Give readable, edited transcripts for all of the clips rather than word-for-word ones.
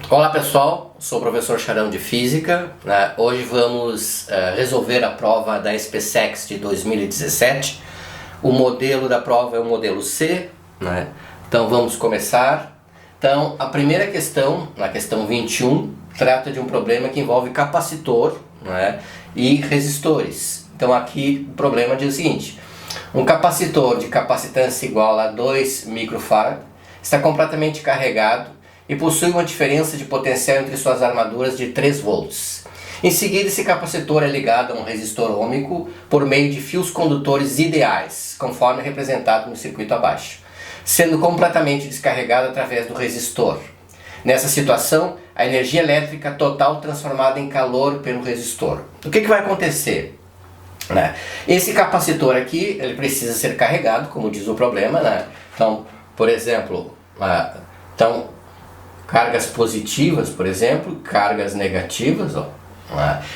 Olá pessoal, sou o professor Charão de Física. Hoje vamos resolver a prova da SpaceX de 2017. O modelo da prova é o modelo C, né? Então vamos começar. Então a primeira questão, na questão 21, trata de um problema que envolve capacitor, né, e resistores. Então aqui o problema diz o seguinte: um capacitor de capacitância igual a 2 microfarad está completamente carregado e possui uma diferença de potencial entre suas armaduras de 3 volts. Em seguida, esse capacitor é ligado a um resistor ôhmico por meio de fios condutores ideais, conforme representado no circuito abaixo, sendo completamente descarregado através do resistor. Nessa situação, a energia elétrica total transformada em calor pelo resistor. O que vai acontecer? Esse capacitor aqui, ele precisa ser carregado, como diz o problema, né? Então, por exemplo, cargas positivas, por exemplo, cargas negativas, ó.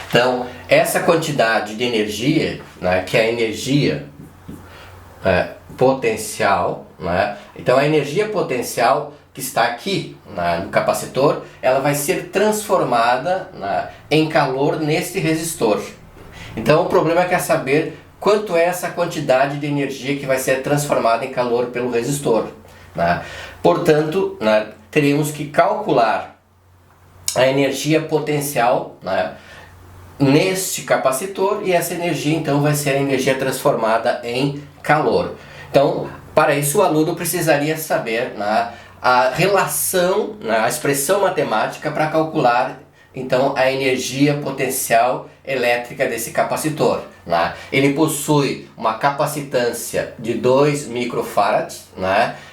Então, essa quantidade de energia, né, que é a energia potencial, né? Então a energia potencial que está aqui, no capacitor, ela vai ser transformada, em calor neste resistor. Então o problema é saber quanto é essa quantidade de energia que vai ser transformada em calor pelo resistor, né? Portanto, teríamos que calcular a energia potencial, né, neste capacitor, e essa energia então vai ser a energia transformada em calor. Então, para isso o aluno precisaria saber, a relação, a expressão matemática para calcular então a energia potencial elétrica desse capacitor. Ele possui uma capacitância de 2 microfarads,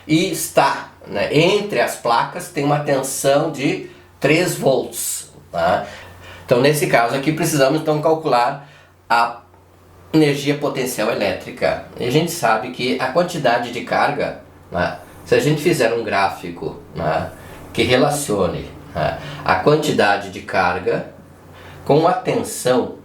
e está, entre as placas tem uma tensão de 3 volts. Então nesse caso aqui precisamos então calcular a energia potencial elétrica. E a gente sabe que a quantidade de carga, se a gente fizer um gráfico, que relacione a quantidade de carga com a tensão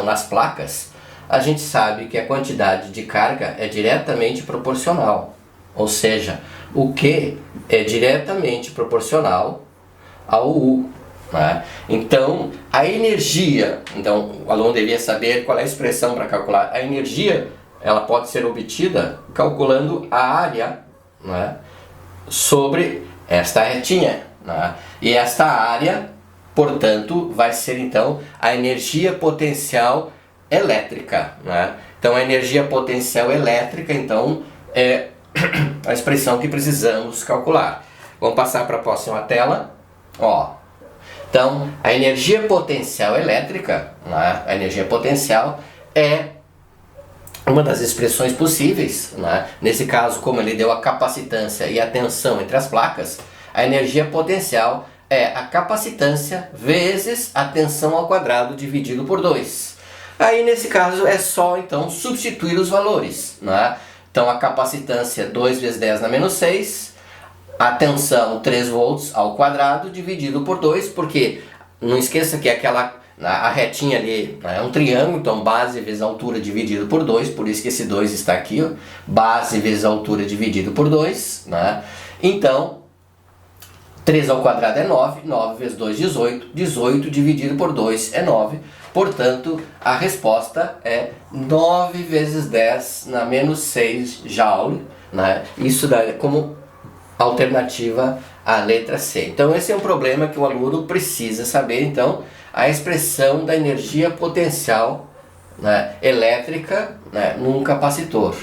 nas placas, a gente sabe que a quantidade de carga é diretamente proporcional. Ou seja, o Q é diretamente proporcional ao U. Então, a energia, então o aluno devia saber qual é a expressão para calcular. A energia, ela pode ser obtida calculando a área, sobre esta retinha. E esta área, portanto, vai ser então a energia potencial elétrica. Então a energia potencial elétrica então é a expressão que precisamos calcular. Vamos passar para a próxima tela. Então a energia potencial elétrica, a energia potencial é uma das expressões possíveis. Nesse caso, como ele deu a capacitância e a tensão entre as placas, a energia potencial é a capacitância vezes a tensão ao quadrado dividido por 2. Aí nesse caso é só então substituir os valores. Então a capacitância 2 vezes 10 na menos 6, a tensão 3 volts ao quadrado dividido por 2, porque não esqueça que a retinha ali é um triângulo, então base vezes altura dividido por 2, por isso que esse 2 está aqui, base vezes altura dividido por 2, Então 3 ao quadrado é 9, 9 vezes 2, 18, 18 dividido por 2 é 9, portanto a resposta é 9 vezes 10 na menos 6 joule, Isso dá como alternativa à letra C. Então esse é um problema que o aluno precisa saber, então, a expressão da energia potencial, elétrica, num capacitor.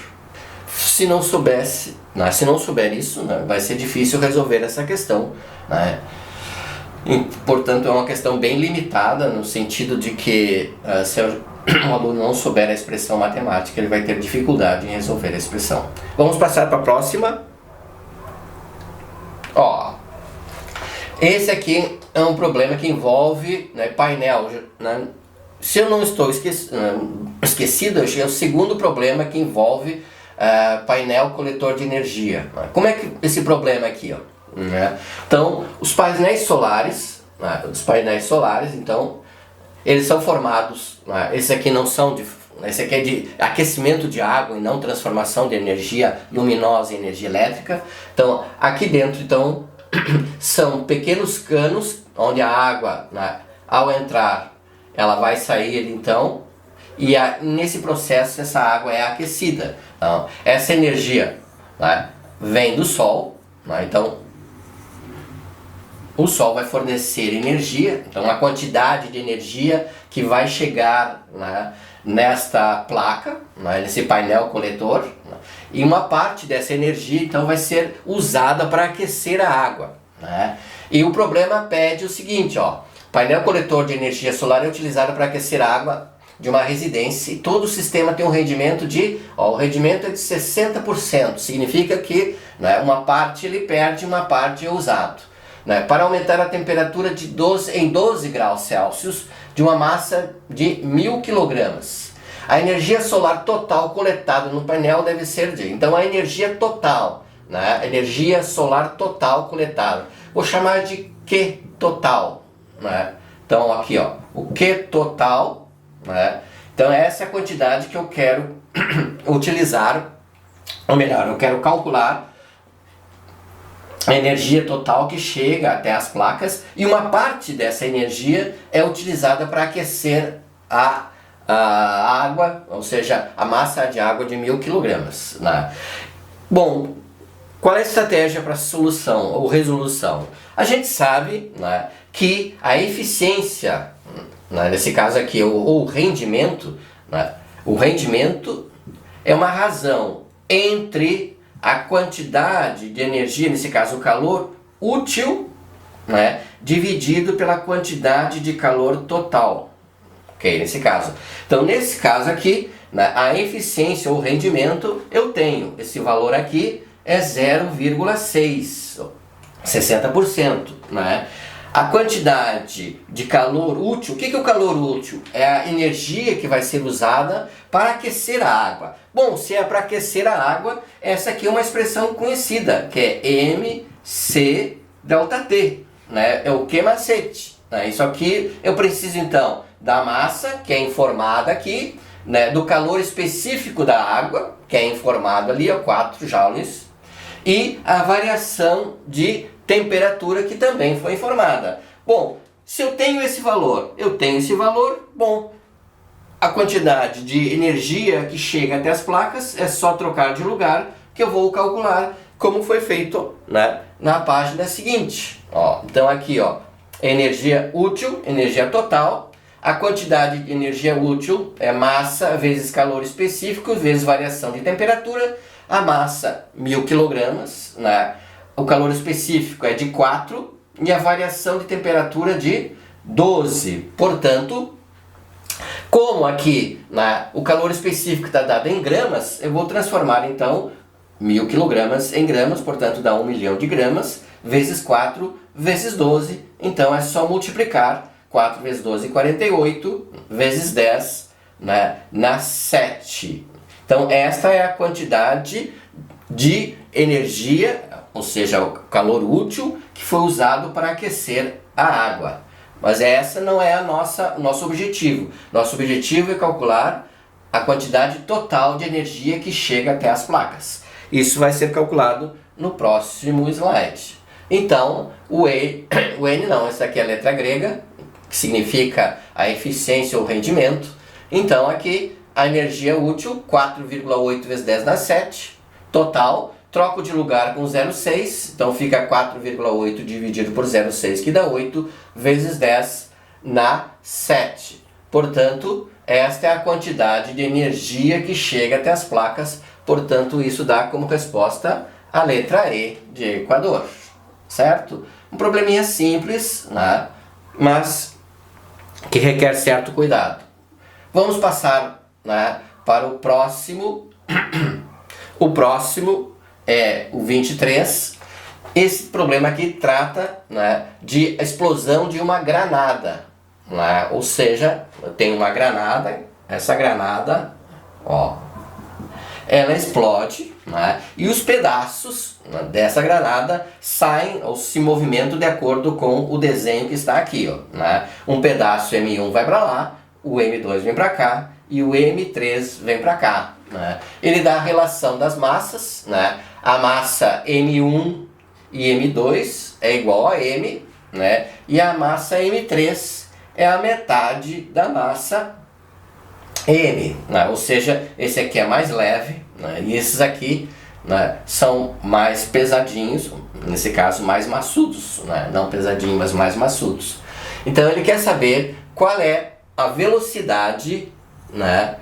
Se não souber isso, vai ser difícil resolver essa questão, E, portanto é uma questão bem limitada, no sentido de que se o aluno não souber a expressão matemática, ele vai ter dificuldade em resolver a expressão. Vamos passar para a próxima. Esse aqui é um problema que envolve painel. Se eu não estou esquecido, é o segundo problema que envolve painel coletor de energia. Como é que esse problema aqui? Então, os painéis solares, então, eles são formados, esses aqui não são esse aqui é de aquecimento de água e não transformação de energia luminosa em energia elétrica. Então, aqui dentro, então, são pequenos canos onde a água, né, ao entrar, ela vai sair então, e nesse processo essa água é aquecida. Então, essa energia, né, vem do Sol, né, então o Sol vai fornecer energia, então a quantidade de energia que vai chegar, né, nesta placa, né, nesse painel coletor, né, e uma parte dessa energia então vai ser usada para aquecer a água, né? E o problema pede o seguinte, ó, painel coletor de energia solar é utilizado para aquecer a água de uma residência e todo o sistema tem um rendimento de, ó, o rendimento é de 60%, significa que, né, uma parte ele perde, uma parte é usado. Né, para aumentar a temperatura de 12 graus Celsius de uma massa de 1000 kg. A energia solar total coletada no painel deve ser de... Então a energia total, né, energia solar total coletada, vou chamar de Q total. Né? Então aqui, ó, o Q total, né? Então essa é a quantidade que eu quero utilizar, ou melhor, eu quero calcular a energia total que chega até as placas, e uma parte dessa energia é utilizada para aquecer a água, ou seja, a massa de água de 1000 kg. Né? Bom, qual é a estratégia para solução ou resolução? A gente sabe, né, que a eficiência, né, nesse caso aqui, o rendimento, né, o rendimento é uma razão entre a quantidade de energia, nesse caso o calor útil, né, dividido pela quantidade de calor total. Ok, nesse caso. Então, nesse caso aqui, né, a eficiência ou rendimento, eu tenho esse valor aqui, é 0,6, 60%. Né? A quantidade de calor útil, o que é o calor útil? É a energia que vai ser usada para aquecer a água. Bom, se é para aquecer a água, essa aqui é uma expressão conhecida, que é mc ΔT, né? É o que macete. Né? Isso aqui eu preciso então da massa, que é informada aqui, né? Do calor específico da água, que é informado ali, 4 joules, e a variação de temperatura que também foi informada. Bom, se eu tenho esse valor, bom, a quantidade de energia que chega até as placas é só trocar de lugar que eu vou calcular como foi feito, né, na página seguinte. Ó, então aqui, ó, energia útil, energia total, a quantidade de energia útil é massa vezes calor específico vezes variação de temperatura, a massa 1000 kg, né? O calor específico é de 4 e a variação de temperatura de 12. Portanto, como aqui, né, o calor específico está dado em gramas, eu vou transformar então 1000 kg em gramas, portanto dá 1 milhão de gramas, vezes 4 vezes 12. Então é só multiplicar 4 vezes 12, 48, vezes 10, né, na 7. Então esta é a quantidade de energia, ou seja, o calor útil que foi usado para aquecer a água. Mas essa não é nosso objetivo. Nosso objetivo é calcular a quantidade total de energia que chega até as placas. Isso vai ser calculado no próximo slide. Então, o N não, essa aqui é a letra grega, que significa a eficiência ou rendimento. Então aqui a energia útil, 4,8 vezes 10 na 7, total, troco de lugar com 0,6, então fica 4,8 dividido por 0,6, que dá 8, vezes 10 na 7. Portanto, esta é a quantidade de energia que chega até as placas, portanto isso dá como resposta a letra E de Equador, certo? Um probleminha simples, né? Mas que requer certo cuidado. Vamos passar, né, para o próximo. O próximo é o 23. Esse problema aqui trata, né, de explosão de uma granada, né? Ou seja, eu tenho uma granada, essa granada, ó, ela explode, né, e os pedaços, né, dessa granada saem ou se movimentam de acordo com o desenho que está aqui, ó, né? Um pedaço M1 vai para lá, o M2 vem para cá e o M3 vem para cá, né? Ele dá a relação das massas, né? A massa M1 e M2, é igual a m, né? E a massa m3 é a metade da massa m, né? Ou seja, esse aqui é mais leve, né? E esses aqui, né, são mais pesadinhos, nesse caso mais maçudos, né? Não pesadinhos, mas mais maçudos. Então ele quer saber qual é a velocidade, né,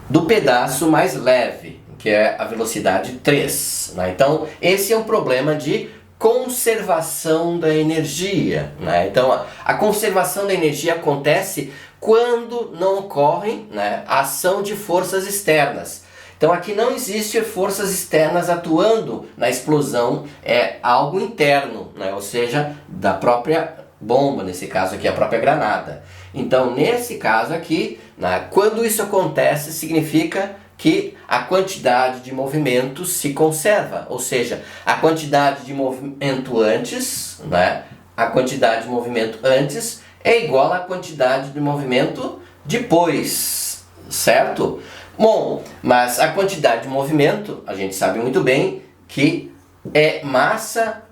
do pedaço mais leve, que é a velocidade 3. Né? Então esse é um problema de conservação da energia. Né? Então a conservação da energia acontece quando não ocorre, né, a ação de forças externas. Então aqui não existe forças externas atuando na explosão, é algo interno, né? Ou seja, da própria bomba, nesse caso aqui a própria granada. Então nesse caso aqui, né, quando isso acontece, significa que a quantidade de movimento se conserva, ou seja, a quantidade de movimento antes, né, a quantidade de movimento antes é igual à quantidade de movimento depois, certo? Bom, mas a quantidade de movimento, a gente sabe muito bem que é massa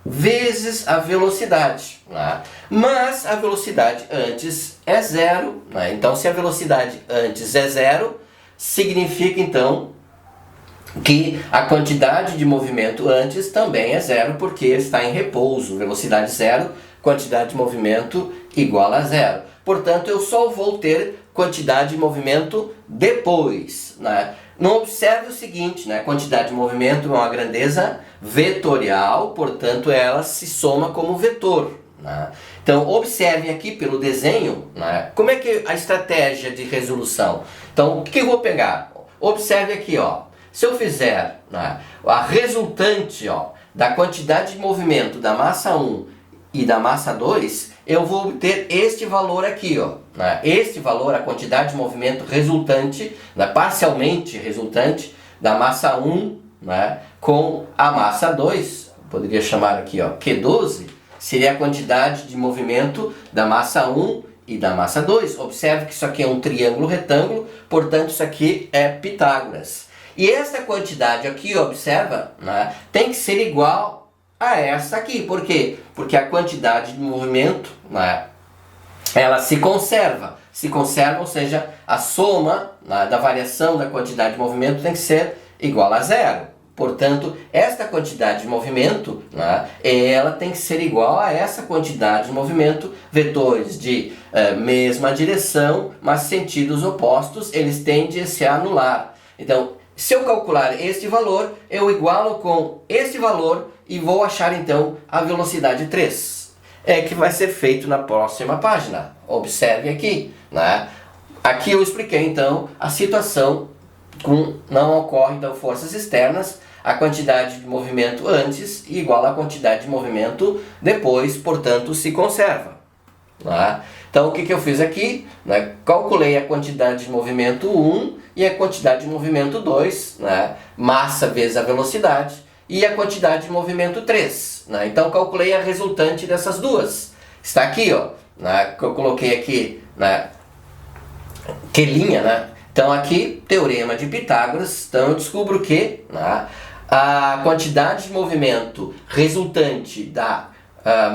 vezes a velocidade, né? Mas a velocidade antes é zero, né? Então se a velocidade antes é zero, significa então que a quantidade de movimento antes também é zero, porque está em repouso. Velocidade zero, quantidade de movimento igual a zero. Portanto, eu só vou ter quantidade de movimento depois, né? Não observe o seguinte, né? Quantidade de movimento é uma grandeza vetorial, portanto ela se soma como vetor, né? Então observe aqui pelo desenho, né, como é que a estratégia de resolução. Então o que eu vou pegar? Observe aqui, ó. Se eu fizer, né, a resultante, ó, da quantidade de movimento da massa 1 e da massa 2, eu vou obter este valor aqui, ó, né? Este valor, a quantidade de movimento resultante, né, parcialmente resultante da massa 1, né, com a massa 2, poderia chamar aqui, ó, Q12, seria a quantidade de movimento da massa 1 e da massa 2. Observe que isso aqui é um triângulo retângulo, portanto isso aqui é Pitágoras. E essa quantidade aqui, observa, né, tem que ser igual a essa aqui. Por quê? Porque a quantidade de movimento, né, ela se conserva. Se conserva, ou seja, a soma, né, da variação da quantidade de movimento tem que ser igual a zero. Portanto, esta quantidade de movimento, né, ela tem que ser igual a essa quantidade de movimento, vetores de mesma direção, mas sentidos opostos, eles tendem a se anular. Então, se eu calcular este valor, eu igualo com este valor e vou achar então a velocidade 3. É que vai ser feito na próxima página. Observe aqui, né? Aqui eu expliquei então a situação não ocorre então forças externas, a quantidade de movimento antes igual à quantidade de movimento depois, portanto se conserva. Né? Então o que eu fiz aqui? Né? Calculei a quantidade de movimento 1 e a quantidade de movimento 2, né? Massa vezes a velocidade, e a quantidade de movimento 3. Né? Então calculei a resultante dessas duas. Está aqui, ó, né? Que eu coloquei aqui, né? Que linha, né? Então aqui, teorema de Pitágoras, então eu descubro que, né, a quantidade de movimento resultante da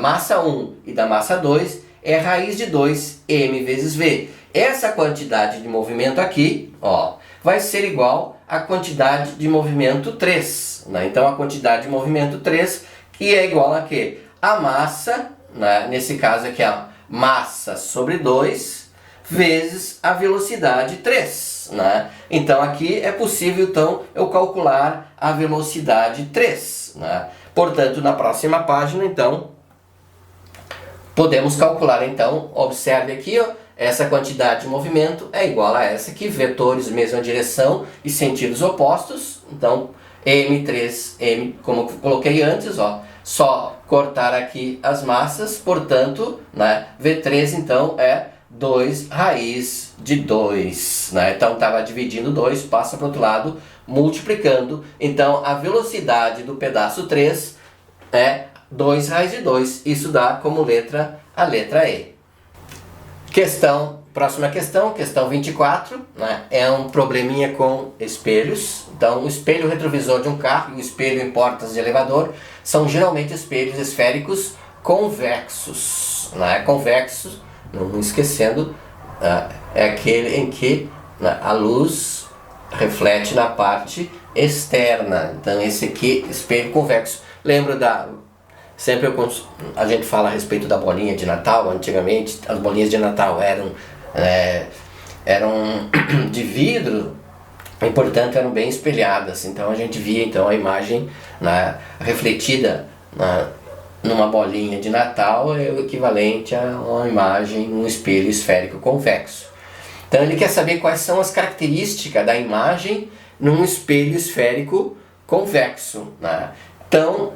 massa 1 e da massa 2 é raiz de 2 m vezes v. Essa quantidade de movimento aqui, ó, vai ser igual à quantidade de movimento 3. Né? Então a quantidade de movimento 3, que é igual a quê? A massa, né, nesse caso aqui a massa sobre 2, vezes a velocidade 3. Né? Então aqui é possível então eu calcular a velocidade 3. Né? Portanto, na próxima página então podemos calcular então, observe aqui, ó, essa quantidade de movimento é igual a essa aqui, vetores mesma direção e sentidos opostos. Então M3, M, como eu coloquei antes, ó, só cortar aqui as massas, portanto, né, V3 então é 2 raiz de 2, né? Então estava dividindo 2, passa para o outro lado, multiplicando. Então a velocidade do pedaço 3 é 2 raiz de 2. Isso dá como letra a letra E. Questão próxima questão, questão 24, né? É um probleminha com espelhos. Então, o espelho retrovisor de um carro e o espelho em portas de elevador são geralmente espelhos esféricos convexos, né? Convexos, não esquecendo, é aquele em que, né, a luz reflete na parte externa. Então, esse aqui, espelho convexo. Lembra da... Sempre a gente fala a respeito da bolinha de Natal. Antigamente as bolinhas de Natal eram de vidro e, portanto, eram bem espelhadas. Então a gente via então a imagem, né, refletida numa bolinha de Natal, é o equivalente a uma imagem num espelho esférico convexo. Então ele quer saber quais são as características da imagem num espelho esférico convexo, né? Então,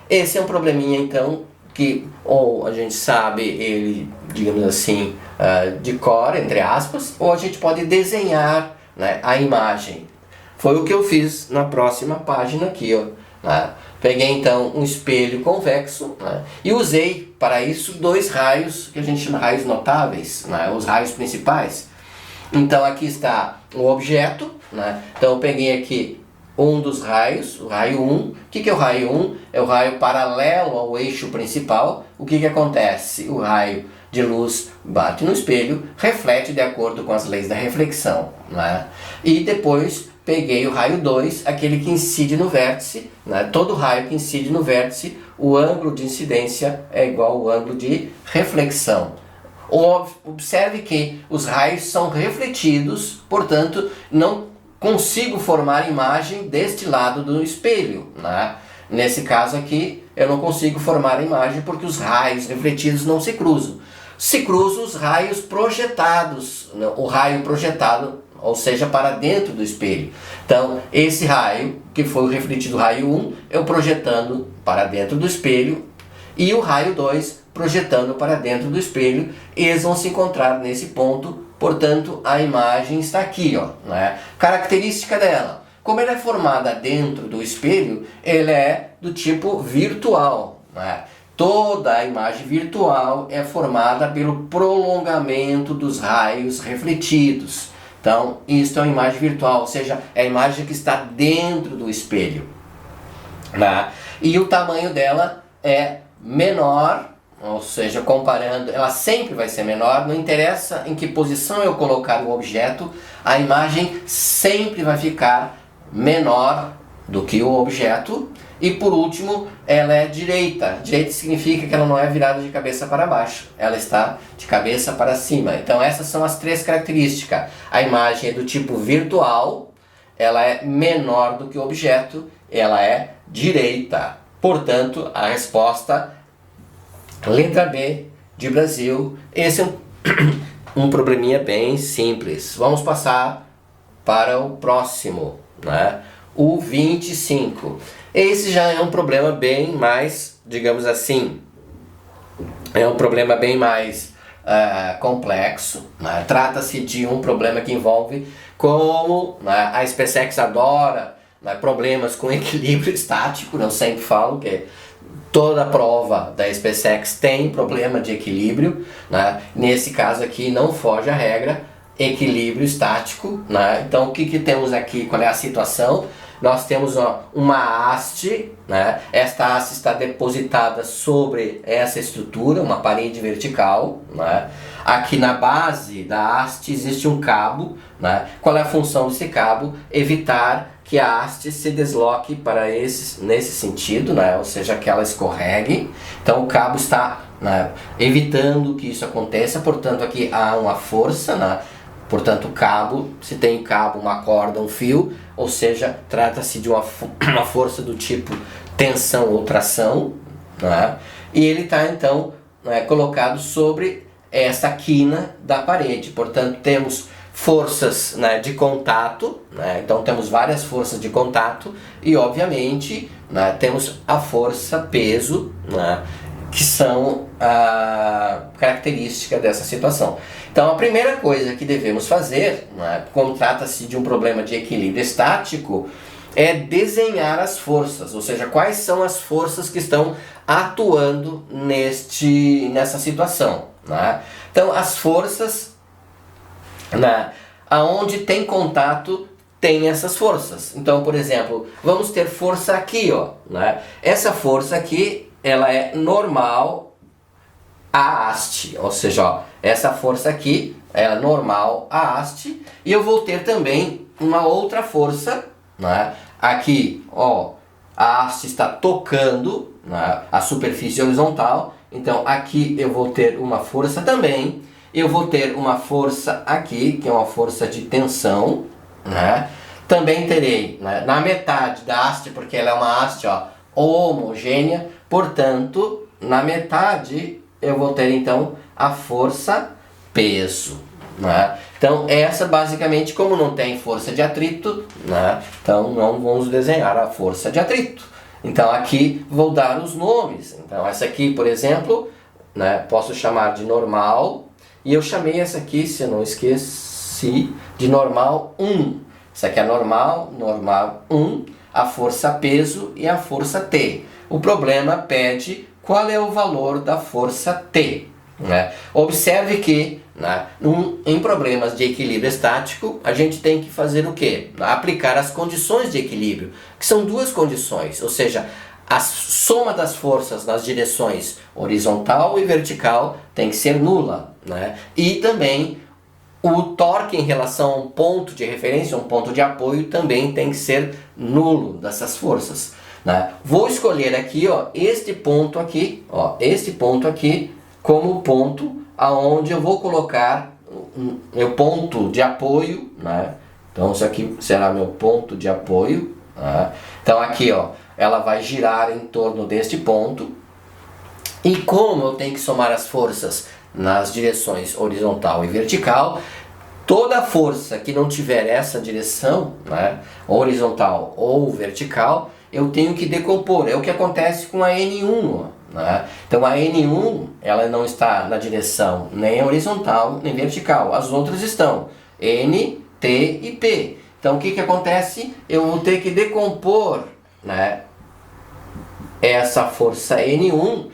esse é um probleminha então que ou a gente sabe ele, digamos assim, de cor, entre aspas, ou a gente pode desenhar, né, a imagem. Foi o que eu fiz na próxima página aqui, ó, né? Peguei então um espelho convexo, né, e usei para isso dois raios que a gente chama raios notáveis, né, os raios principais. Então aqui está o objeto, né? Então eu peguei aqui um dos raios, o raio 1. O que é o raio 1? É o raio paralelo ao eixo principal. O que acontece? O raio de luz bate no espelho, reflete de acordo com as leis da reflexão, né? E depois peguei o raio 2, aquele que incide no vértice, né? Todo raio que incide no vértice, o ângulo de incidência é igual ao ângulo de reflexão. Observe que os raios são refletidos, portanto não consigo formar imagem deste lado do espelho, né? Nesse caso aqui eu não consigo formar a imagem porque os raios refletidos não se cruzam. Se cruzam os raios projetados, o raio projetado, ou seja, para dentro do espelho. Então esse raio, que foi o refletido raio 1, eu projetando para dentro do espelho, e o raio 2 projetando para dentro do espelho, eles vão se encontrar nesse ponto. Portanto, a imagem está aqui, ó, né? Característica dela: como ela é formada dentro do espelho, ela é do tipo virtual, né? Toda a imagem virtual é formada pelo prolongamento dos raios refletidos. Então, isso é uma imagem virtual, ou seja, é a imagem que está dentro do espelho, né? E o tamanho dela é menor. Ou seja, comparando, ela sempre vai ser menor, não interessa em que posição eu colocar o objeto, a imagem sempre vai ficar menor do que o objeto. E por último, ela é direita. Direita significa que ela não é virada de cabeça para baixo, ela está de cabeça para cima. Então essas são as três características. A imagem é do tipo virtual, ela é menor do que o objeto, ela é direita. Portanto, a resposta... Letra B de Brasil. Esse é um probleminha bem simples. Vamos passar para o próximo, né? O 25. Esse já é um problema bem mais, digamos assim, é um problema bem mais complexo, né? Trata-se de um problema que envolve como, né, a SpaceX adora, né, problemas com equilíbrio estático. Eu sempre falo que toda prova da SpaceX tem problema de equilíbrio, né? Nesse caso aqui não foge a regra, equilíbrio estático, né? Então o que temos aqui, qual é a situação? Nós temos uma haste, né? Esta haste está depositada sobre essa estrutura, uma parede vertical, né? Aqui na base da haste existe um cabo, né? Qual é a função desse cabo? Evitar que a haste se desloque para nesse sentido, né? Ou seja, que ela escorregue. Então o cabo está, né, evitando que isso aconteça, portanto aqui há uma força, né? Portanto o cabo, se tem cabo, uma corda, um fio, ou seja, trata-se de uma força do tipo tensão ou tração, né? E ele está então, né, colocado sobre essa quina da parede. Portanto temos forças, né, de contato, né? Então temos várias forças de contato e obviamente, né, temos a força peso, né, que são a característica dessa situação. Então a primeira coisa que devemos fazer, né, como trata-se de um problema de equilíbrio estático, é desenhar as forças, ou seja, quais são as forças que estão atuando nessa situação, né? Então as forças Aonde tem contato tem essas forças. Então, por exemplo, vamos ter força aqui, ó, né? Essa força aqui, ela é normal à haste, ou seja, ó, essa força aqui é normal à haste, e eu vou ter também uma outra força, né? Aqui, ó, a haste está tocando, né, a superfície horizontal, então aqui eu vou ter uma força também. Eu vou ter uma força aqui, que é uma força de tensão, né? Também terei, né, na metade da haste, porque ela é uma haste, ó, homogênea, portanto, na metade eu vou ter então a força peso, né? Então essa basicamente, como não tem força de atrito, né, então não vamos desenhar a força de atrito. Então aqui vou dar os nomes. Então essa aqui, por exemplo, né, posso chamar de normal. E eu chamei essa aqui, se eu não esqueci, de normal 1. Essa aqui é normal, normal 1, a força peso e a força T. O problema pede qual é o valor da força T. Né? Observe que, né, em problemas de equilíbrio estático, a gente tem que fazer o quê? Aplicar as condições de equilíbrio, que são duas condições, ou seja, a soma das forças nas direções horizontal e vertical tem que ser nula, né? E também o torque em relação a um ponto de referência, um ponto de apoio, também tem que ser nulo dessas forças, né? Vou escolher aqui, ó, este ponto aqui como ponto aonde eu vou colocar meu ponto de apoio, né? Então isso aqui será meu ponto de apoio, né? Então aqui, ó, ela vai girar em torno deste ponto. E como eu tenho que somar as forças nas direções horizontal e vertical, toda força que não tiver essa direção, né, horizontal ou vertical, eu tenho que decompor. É o que acontece com a N1. Né? Então a N1 ela não está na direção nem horizontal nem vertical. As outras estão N, T e P. Então o que acontece? Eu vou ter que decompor, né, essa força N1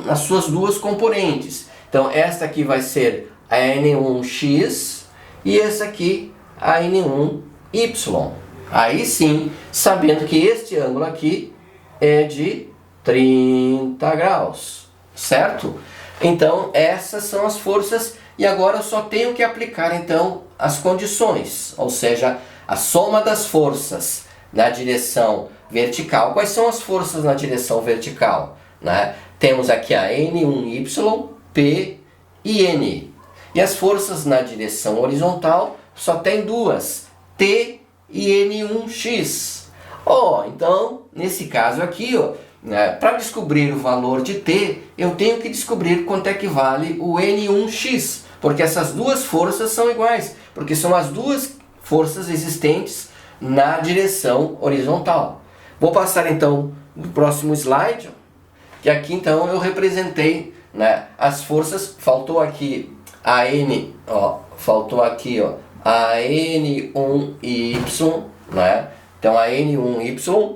nas suas duas componentes. Então esta aqui vai ser a N1x e essa aqui a N1y. Aí sim, sabendo que este ângulo aqui é de 30 graus, certo? Então essas são as forças e agora eu só tenho que aplicar então as condições, ou seja, a soma das forças na direção vertical. Quais são as forças na direção vertical? Né? Temos aqui a N1y, P e N. E as forças na direção horizontal só tem duas, T e N1x. Então, nesse caso aqui, né, para descobrir o valor de T, eu tenho que descobrir quanto é que vale o N1x, porque essas duas forças são iguais, porque são as duas forças existentes na direção horizontal. Vou passar então no próximo slide, que aqui então eu representei, né, as forças. Faltou aqui a N, faltou aqui a N1Y, né? Então a N1Y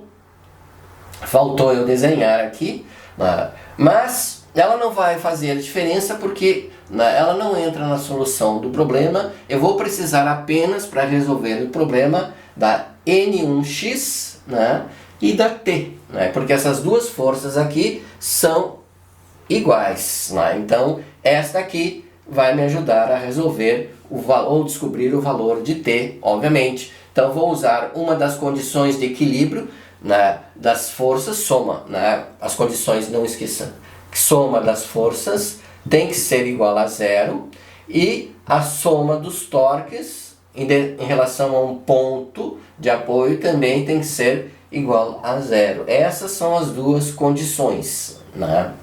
faltou eu desenhar aqui, né? Mas ela não vai fazer diferença porque, né, ela não entra na solução do problema. Eu vou precisar apenas, para resolver o problema, da N1x, né, e da T, né, porque essas duas forças aqui são iguais, né? Então esta aqui vai me ajudar a resolver ou descobrir o valor de T, obviamente. Então vou usar uma das condições de equilíbrio, né, das forças, soma, né, as condições, não esqueçam, soma das forças tem que ser igual a zero e a soma dos torques em relação a um ponto de apoio também tem que ser igual a zero. Essas são as duas condições, né?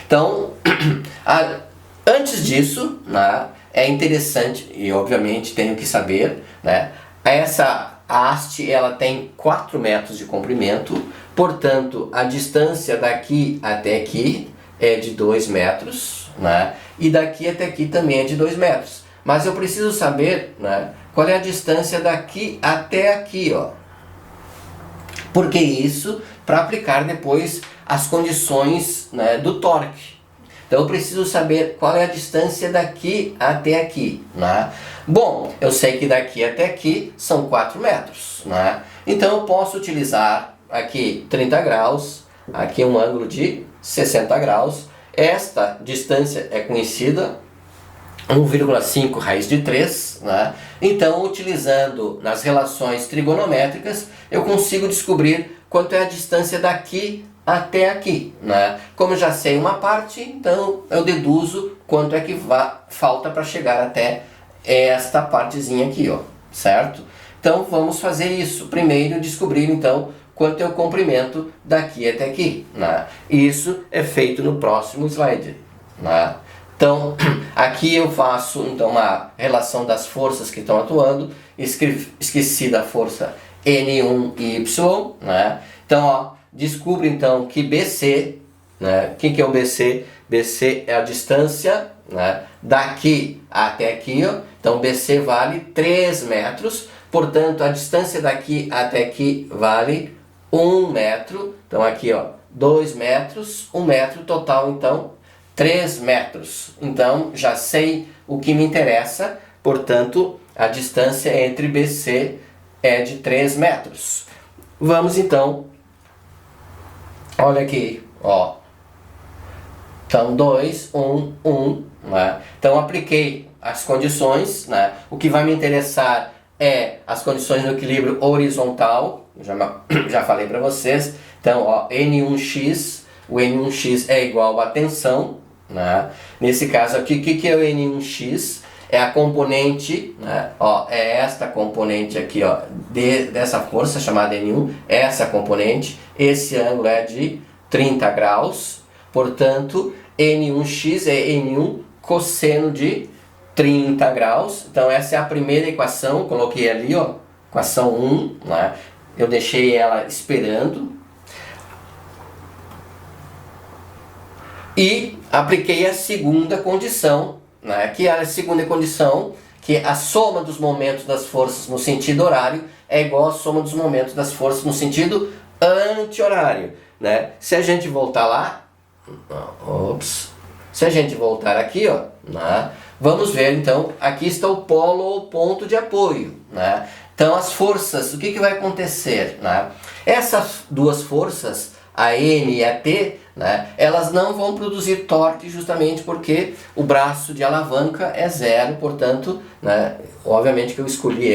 Então, antes disso, né, é interessante e obviamente tenho que saber, né, essa haste ela tem 4 metros de comprimento, portanto a distância daqui até aqui é de 2 metros, né, e daqui até aqui também é de 2 metros. Mas eu preciso saber, né, qual é a distância daqui até aqui, Porque isso para aplicar depois as condições, né, do torque. Então eu preciso saber qual é a distância daqui até aqui, né? Bom, eu sei que daqui até aqui são 4 metros, né? Então eu posso utilizar aqui 30 graus, aqui um ângulo de 60 graus. Esta distância é conhecida 1,5 raiz de 3, né? Então, utilizando nas relações trigonométricas, eu consigo descobrir quanto é a distância daqui até aqui, né? Como eu já sei uma parte, então eu deduzo quanto é que falta para chegar até esta partezinha aqui, ó, certo? Então, vamos fazer isso. Primeiro, descobrir, então, quanto é o comprimento daqui até aqui, né? Isso é feito no próximo slide, né? Então, aqui eu faço então uma relação das forças que estão atuando. Esqueci da força N1Y, né? Então, ó, descubro então que BC, né? O que é o BC? BC é a distância, né, daqui até aqui, ó. Então, BC vale 3 metros. Portanto, a distância daqui até aqui vale 1 metro. Então, aqui, ó, 2 metros, 1 metro total, então, 3 metros. Então, já sei o que me interessa, portanto, a distância entre BC é de 3 metros. Vamos então, olha aqui, ó. Então, 2, 1, 1, né? Então, apliquei as condições, né? O que vai me interessar é as condições do equilíbrio horizontal, já falei para vocês. Então, ó, N1x, o N1x é igual a tensão, né? Nesse caso aqui, o que é o N1x? É a componente, né? Ó, é esta componente aqui, ó, dessa força chamada N1, essa componente. Esse ângulo é de 30 graus, portanto, N1x é N1 cosseno de 30 graus. Então essa é a primeira equação, coloquei ali, ó, equação 1, né? Eu deixei ela esperando. E apliquei a segunda condição, né, que é a segunda condição, que a soma dos momentos das forças no sentido horário é igual à soma dos momentos das forças no sentido anti-horário, né? Se a gente voltar lá, se a gente voltar aqui, ó, né, vamos ver então, aqui está o polo ou ponto de apoio, né? Então as forças, o que vai acontecer, né? Essas duas forças, a N e a T, né, elas não vão produzir torque justamente porque o braço de alavanca é zero, portanto, né, obviamente que eu escolhi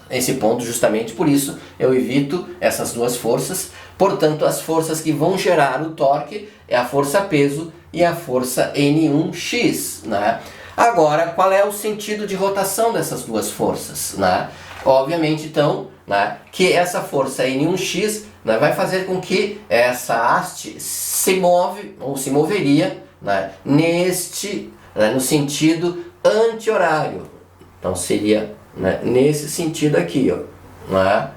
esse ponto justamente por isso, eu evito essas duas forças. Portanto, as forças que vão gerar o torque é a força peso e a força N1x, né? Agora, qual é o sentido de rotação dessas duas forças, né? Obviamente, então, né, que essa força N1x, né, vai fazer com que essa haste se move, ou se moveria, né, no sentido anti-horário. Então seria, né, nesse sentido aqui, ó, né?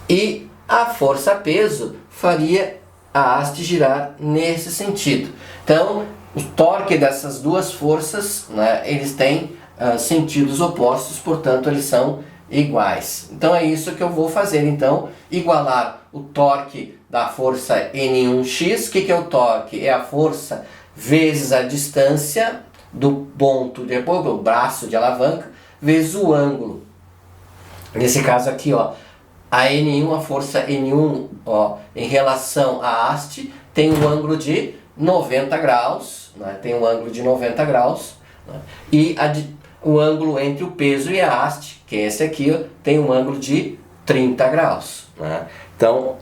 E a força peso faria a haste girar nesse sentido. Então, o torque dessas duas forças, né, eles têm sentidos opostos, portanto eles são iguais. Então é isso que eu vou fazer, então, igualar o torque da força N1x. O que é o torque? É a força vezes a distância do ponto de apoio, o braço de alavanca, vezes o ângulo. Nesse caso aqui, ó, a N1, a força N1, ó, em relação à haste, tem um ângulo de 90 graus, né? Tem um ângulo de 90 graus, né? E o ângulo entre o peso e a haste, que é esse aqui, ó, tem um ângulo de 30 graus, né? Então,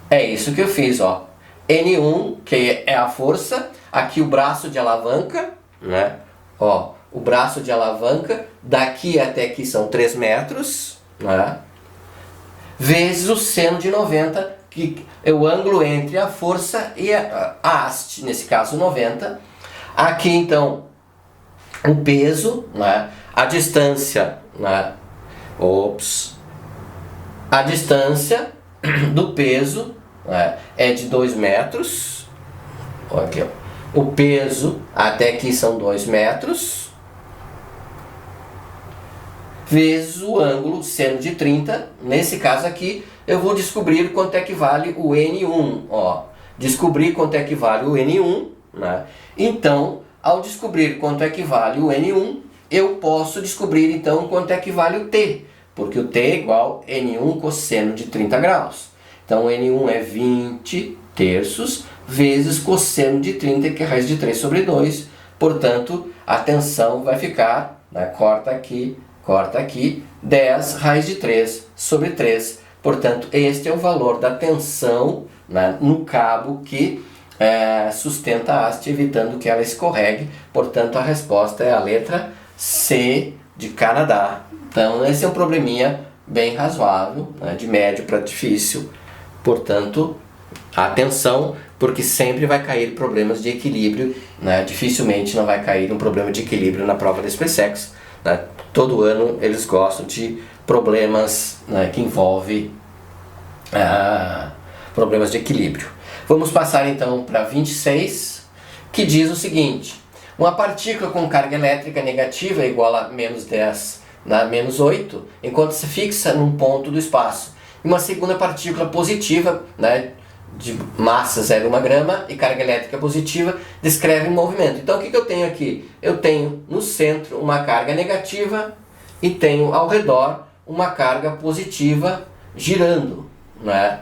é isso que eu fiz, ó. N1, que é a força, aqui o braço de alavanca, né? Ó, o braço de alavanca, daqui até aqui são 3 metros, né? Vezes o seno de 90, que é o ângulo entre a força e a haste, nesse caso 90. Aqui então o peso, né? A distância, né? A distância do peso, né, é de 2 metros. Olha aqui, ó. O peso até aqui são 2 metros. Vezes o ângulo seno de 30, nesse caso aqui, eu vou descobrir quanto é que vale o N1, ó. Descobrir quanto é que vale o N1, né? Então, ao descobrir quanto equivale o N1, eu posso descobrir então quanto equivale o T, porque o T é igual a N1 cosseno de 30 graus. Então, o N1 é 20 terços vezes cosseno de 30, que é raiz de 3 sobre 2. Portanto, a tensão vai ficar, né, corta aqui, 10 raiz de 3 sobre 3. Portanto, este é o valor da tensão, né, no cabo que sustenta a haste, evitando que ela escorregue. Portanto, a resposta é a letra C de Canadá. Então, esse é um probleminha bem razoável, né, de médio para difícil. Portanto, atenção, porque sempre vai cair problemas de equilíbrio, né? Dificilmente não vai cair um problema de equilíbrio na prova da SpaceX, né? Todo ano eles gostam de problemas, né, que envolvem problemas de equilíbrio. Vamos passar então para 26, que diz o seguinte: uma partícula com carga elétrica negativa é igual a menos 10 na menos 8, enquanto se fixa num ponto do espaço. E uma segunda partícula positiva, né, de massa 0,1 grama e carga elétrica positiva, descreve um movimento. Então o que eu tenho aqui? Eu tenho no centro uma carga negativa e tenho ao redor uma carga positiva girando, né?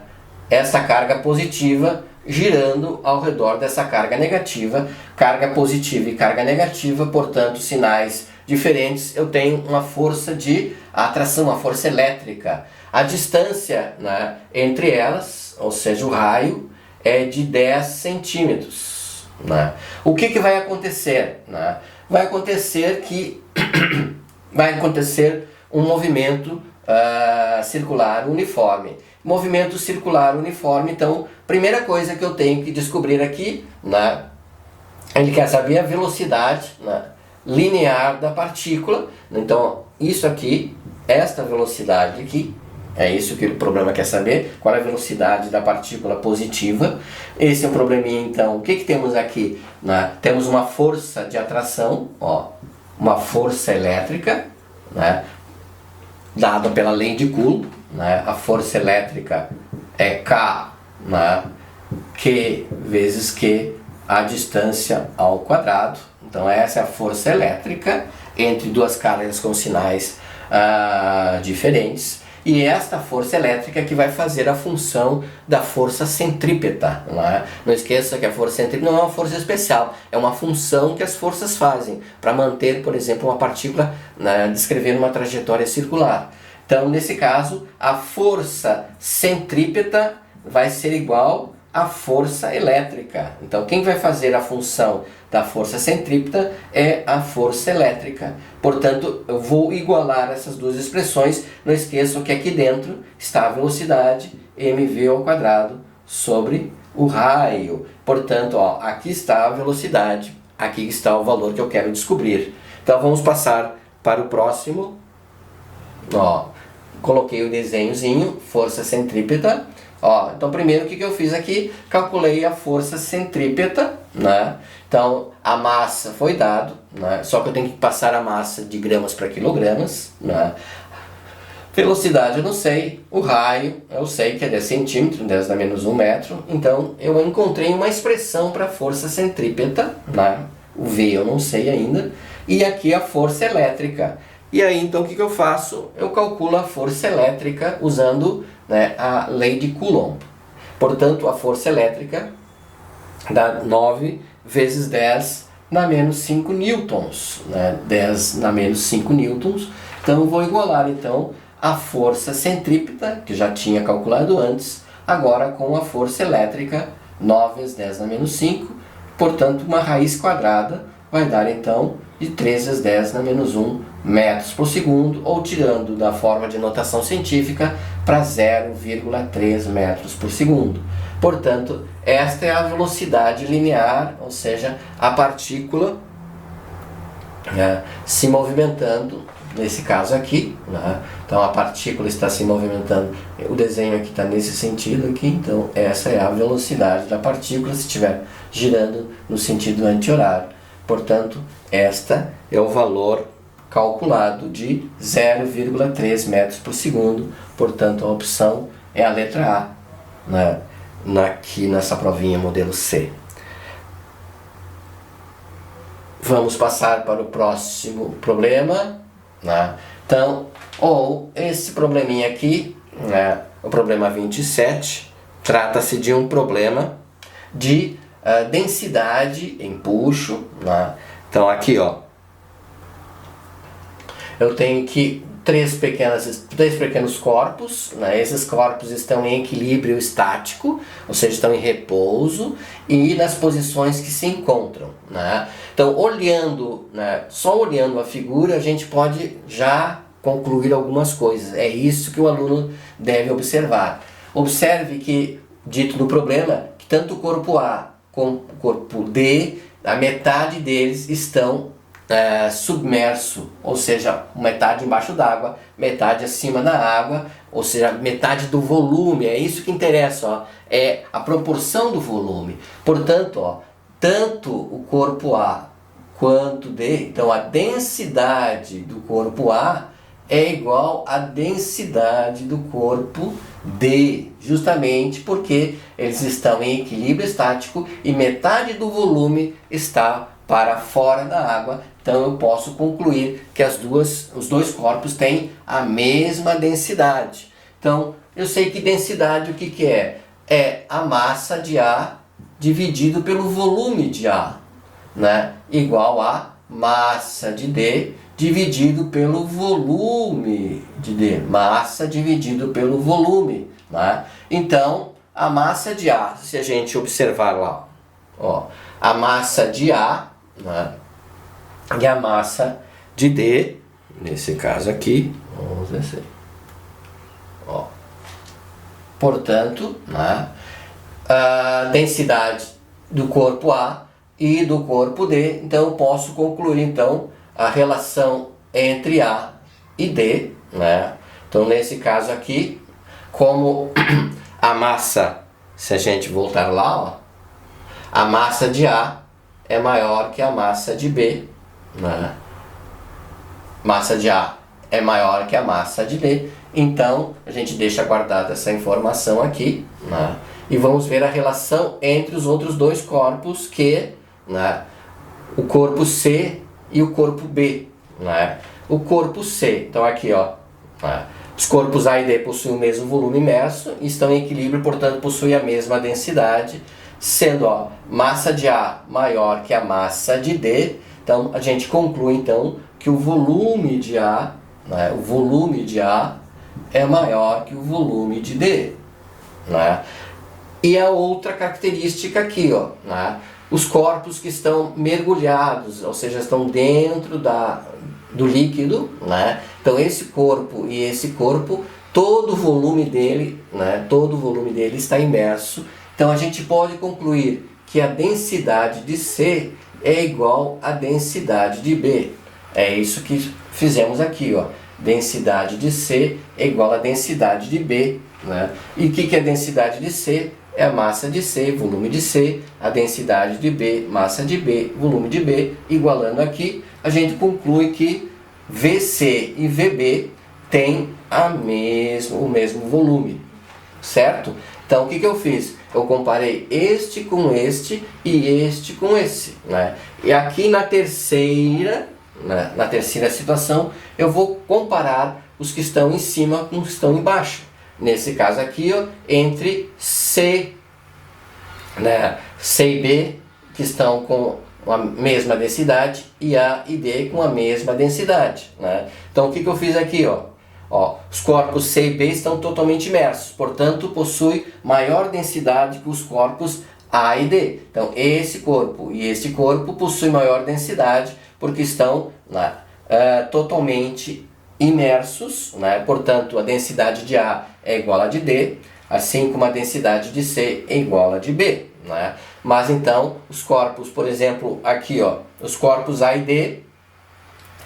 Essa carga positiva girando ao redor dessa carga negativa, carga positiva e carga negativa, portanto sinais diferentes. Eu tenho uma força de atração, uma força elétrica. A distância, né, entre elas, ou seja, o raio, é de 10 centímetros. Né? O que vai acontecer? Né? Vai acontecer um movimento circular uniforme. Movimento circular uniforme, então, primeira coisa que eu tenho que descobrir aqui, né, ele quer saber a velocidade, né, linear da partícula. Então, isso aqui, esta velocidade aqui, é isso que o problema quer saber, qual é a velocidade da partícula positiva. Esse é um probleminha, então. O que temos aqui? Né? Temos uma força de atração, ó, uma força elétrica, né, dada pela lei de Coulomb, né? A força elétrica é K, né, Q vezes Q, a distância ao quadrado. Então essa é a força elétrica entre duas cargas com sinais diferentes. E esta força elétrica que vai fazer a função da força centrípeta. Né? Não esqueça que a força centrípeta não é uma força especial, é uma função que as forças fazem para manter, por exemplo, uma partícula, né, descrevendo uma trajetória circular. Então, nesse caso, a força centrípeta vai ser igual à força elétrica. Então, quem vai fazer a função da força centrípeta é a força elétrica. Portanto, eu vou igualar essas duas expressões. Não esqueçam que aqui dentro está a velocidade, mv ao quadrado, sobre o raio. Portanto, ó, aqui está a velocidade, aqui está o valor que eu quero descobrir. Então, vamos passar para o próximo. Ó, coloquei o desenhozinho, força centrípeta. Ó, então primeiro o que eu fiz aqui? Calculei a força centrípeta, né? Então a massa foi dado, né? Só que eu tenho que passar a massa de gramas para quilogramas, né? Velocidade eu não sei, o raio eu sei que é 10 centímetros, 10 a menos 1 metro. Então eu encontrei uma expressão para a força centrípeta, né? O V eu não sei ainda. E aqui a força elétrica. E aí então o que eu faço? Eu calculo a força elétrica usando, né, a lei de Coulomb. Portanto, a força elétrica dá 9 vezes 10 na menos 5 newtons. Né? 10 na menos 5 newtons. Então eu vou igualar então a força centrípeta, que já tinha calculado antes, agora com a força elétrica, 9 vezes 10 na menos 5. Portanto, uma raiz quadrada vai dar então de 3 vezes 10 na menos 1 metros por segundo, ou tirando da forma de notação científica para 0,3 metros por segundo. Portanto, esta é a velocidade linear, ou seja, a partícula se movimentando, nesse caso aqui, né? Então a partícula está se movimentando, o desenho aqui está nesse sentido aqui, então essa é a velocidade da partícula se estiver girando no sentido anti-horário. Portanto, esta é o valor calculado de 0,3 metros por segundo. Portanto, a opção é a letra A, né? Aqui nessa provinha modelo C. vamos passar para o próximo problema, né? Então, ou esse probleminha aqui, né, o problema 27, trata-se de um problema de densidade em empuxo, né? Então aqui, ó, eu tenho que três pequenos corpos, né? Esses corpos estão em equilíbrio estático, ou seja, estão em repouso e nas posições que se encontram, né? Então, olhando, né, só olhando a figura, a gente pode já concluir algumas coisas. É isso que o aluno deve observar. Observe que, dito no problema, que tanto o corpo A como o corpo D, a metade deles estão submerso, ou seja, metade embaixo d'água, metade acima da água, ou seja, metade do volume. É isso que interessa, ó, é a proporção do volume. Portanto, ó, tanto o corpo A quanto D, então a densidade do corpo A é igual à densidade do corpo D, justamente porque eles estão em equilíbrio estático e metade do volume está para fora da água. Então eu posso concluir que os dois corpos têm a mesma densidade. Então eu sei que densidade o que é? É a massa de A dividido pelo volume de A, né? Igual a massa de D dividido pelo volume de D. Massa dividido pelo volume, né? Então a massa de A, se a gente observar lá, ó, a massa de A, né, e a massa de D, nesse caso aqui, vamos descer, ó, portanto, né, a densidade do corpo A e do corpo D, então eu posso concluir então a relação entre A e D, né? Então nesse caso aqui, como a massa, se a gente voltar lá, ó, a massa de A é maior que a massa de B, né? Massa de A é maior que a massa de B, então a gente deixa guardada essa informação aqui, né? E vamos ver a relação entre os outros dois corpos, que, né, o corpo C e o corpo B, né? O corpo C, então aqui, ó, né, os corpos A e D possuem o mesmo volume imerso e estão em equilíbrio, portanto possuem a mesma densidade, sendo, ó, massa de A maior que a massa de D. Então a gente conclui então que o volume de A, né, o volume de A é maior que o volume de D, né? E a outra característica aqui, ó, né, os corpos que estão mergulhados, ou seja, estão dentro do líquido, né? Então esse corpo e esse corpo, todo o volume dele, né, todo o volume dele está imerso. Então a gente pode concluir que a densidade de C é igual à densidade de B. É isso que fizemos aqui, ó. Densidade de C é igual à densidade de B, né? E o que é a densidade de C? É a massa de C, volume de C, a densidade de B, massa de B, volume de B. Igualando aqui, a gente conclui que VC e VB têm o mesmo volume, certo? Então o que eu fiz? Eu comparei este com este e este com esse, né? E aqui na terceira situação, eu vou comparar os que estão em cima com os que estão embaixo. Nesse caso aqui, ó, entre C, né, C e B, que estão com a mesma densidade, e A e D com a mesma densidade, né? Então o que eu fiz aqui, ó? Ó, os corpos C e B estão totalmente imersos, portanto possui maior densidade que os corpos A e D. Então esse corpo e este corpo possuem maior densidade porque estão, né, totalmente imersos, né? Portanto a densidade de A é igual a de D, assim como a densidade de C é igual a de B, né? Mas então os corpos, por exemplo, aqui, ó, os corpos A e D,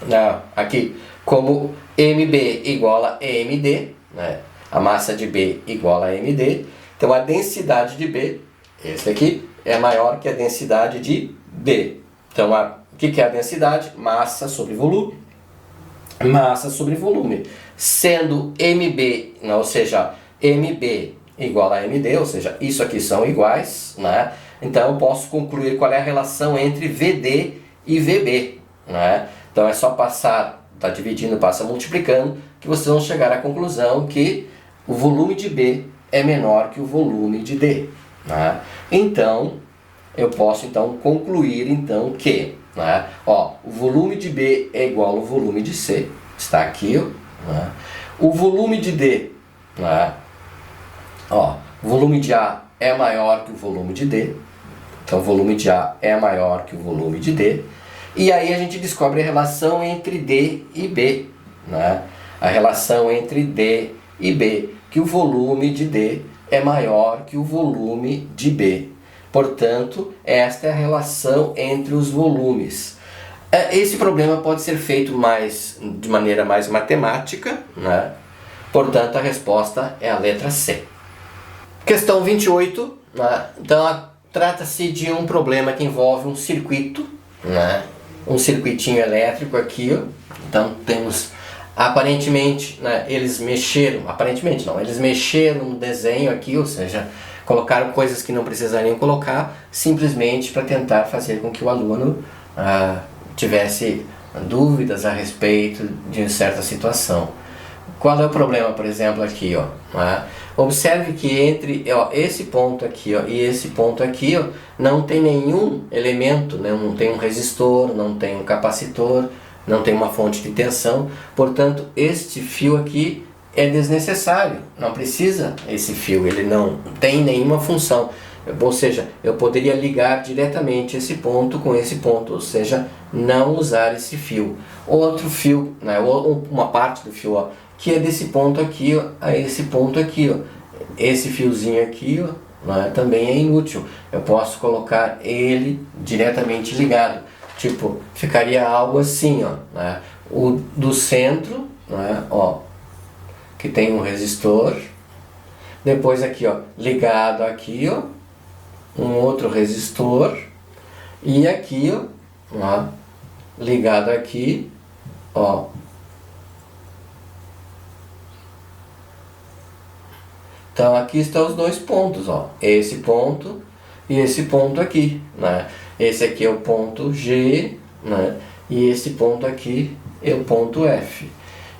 né, aqui, como MB igual a MD, né? A massa de B igual a MD, então a densidade de B, esse aqui, é maior que a densidade de B. Então o que é a densidade? Massa sobre volume. Massa sobre volume. Sendo MB, ou seja, MB igual a MD, ou seja, isso aqui são iguais, né? Então eu posso concluir qual é a relação entre VD e VB, né? Então é só passar, tá dividindo, passa multiplicando, que vocês vão chegar à conclusão que o volume de B é menor que o volume de D, né? Então eu posso então concluir então que, né, ó, o volume de B é igual ao volume de C, está aqui, ó, né? O volume de D, né, ó, o volume de A é maior que o volume de D, então o volume de A é maior que o volume de D, e aí a gente descobre a relação entre D e B, né? A relação entre D e B, que o volume de D é maior que o volume de B. Portanto, esta é a relação entre os volumes. Esse problema pode ser feito de maneira mais matemática, né? Portanto, a resposta é a letra C. Questão 28, né? Então, trata-se de um problema que envolve um circuito, né? Um circuitinho elétrico aqui, ó. Então temos, aparentemente, né, eles mexeram no desenho aqui, ou seja, colocaram coisas que não precisariam colocar, simplesmente para tentar fazer com que o aluno tivesse dúvidas a respeito de certa situação. Qual é o problema, por exemplo, aqui, ó, né? Observe que entre esse ponto aqui, ó, e esse ponto aqui, ó, não tem nenhum elemento, né? Não tem um resistor, não tem um capacitor, não tem uma fonte de tensão. Portanto, este fio aqui é desnecessário, não precisa esse fio, ele não tem nenhuma função. Ou seja, eu poderia ligar diretamente esse ponto com esse ponto, ou seja, não usar esse fio. Outro fio, né, uma parte do fio, ó, que é desse ponto aqui, ó, a esse ponto aqui, ó. Esse fiozinho aqui, ó, né, também é inútil. Eu posso colocar ele diretamente ligado. Tipo, ficaria algo assim, ó, né? O do centro, né, ó, que tem um resistor. Depois aqui, ó, ligado aqui, ó, um outro resistor. E aqui, ó, ligado aqui, ó. Então aqui estão os dois pontos, ó, esse ponto e esse ponto aqui, né? Esse aqui é o ponto G, né? E esse ponto aqui é o ponto F.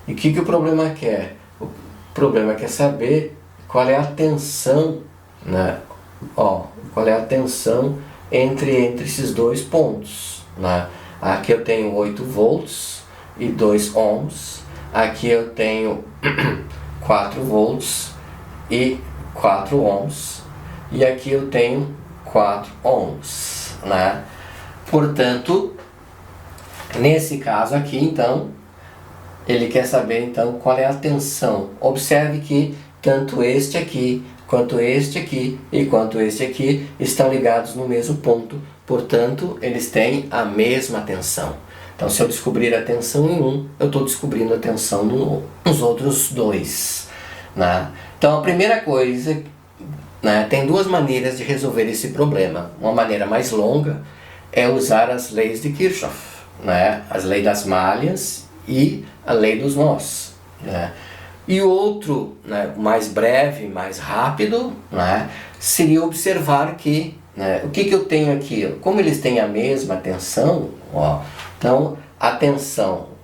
E o que o problema quer? O problema quer saber qual é a tensão, né? Ó, qual é a tensão entre esses dois pontos, né? Aqui eu tenho 8 volts e 2 ohms. Aqui eu tenho 4 volts e 4 ohms, e aqui eu tenho 4 ohms, né? Portanto, nesse caso aqui, então, ele quer saber então qual é a tensão. Observe que tanto este aqui, quanto este aqui e quanto este aqui estão ligados no mesmo ponto, portanto, eles têm a mesma tensão. Então, se eu descobrir a tensão em um, eu estou descobrindo a tensão nos outros dois, né? Então a primeira coisa, né, tem duas maneiras de resolver esse problema. Uma maneira mais longa é usar as leis de Kirchhoff, né, as leis das malhas e a lei dos nós, né. E o outro, né, mais breve, mais rápido, né, seria observar que, né, o que eu tenho aqui, como eles têm a mesma tensão, ó, então a tensão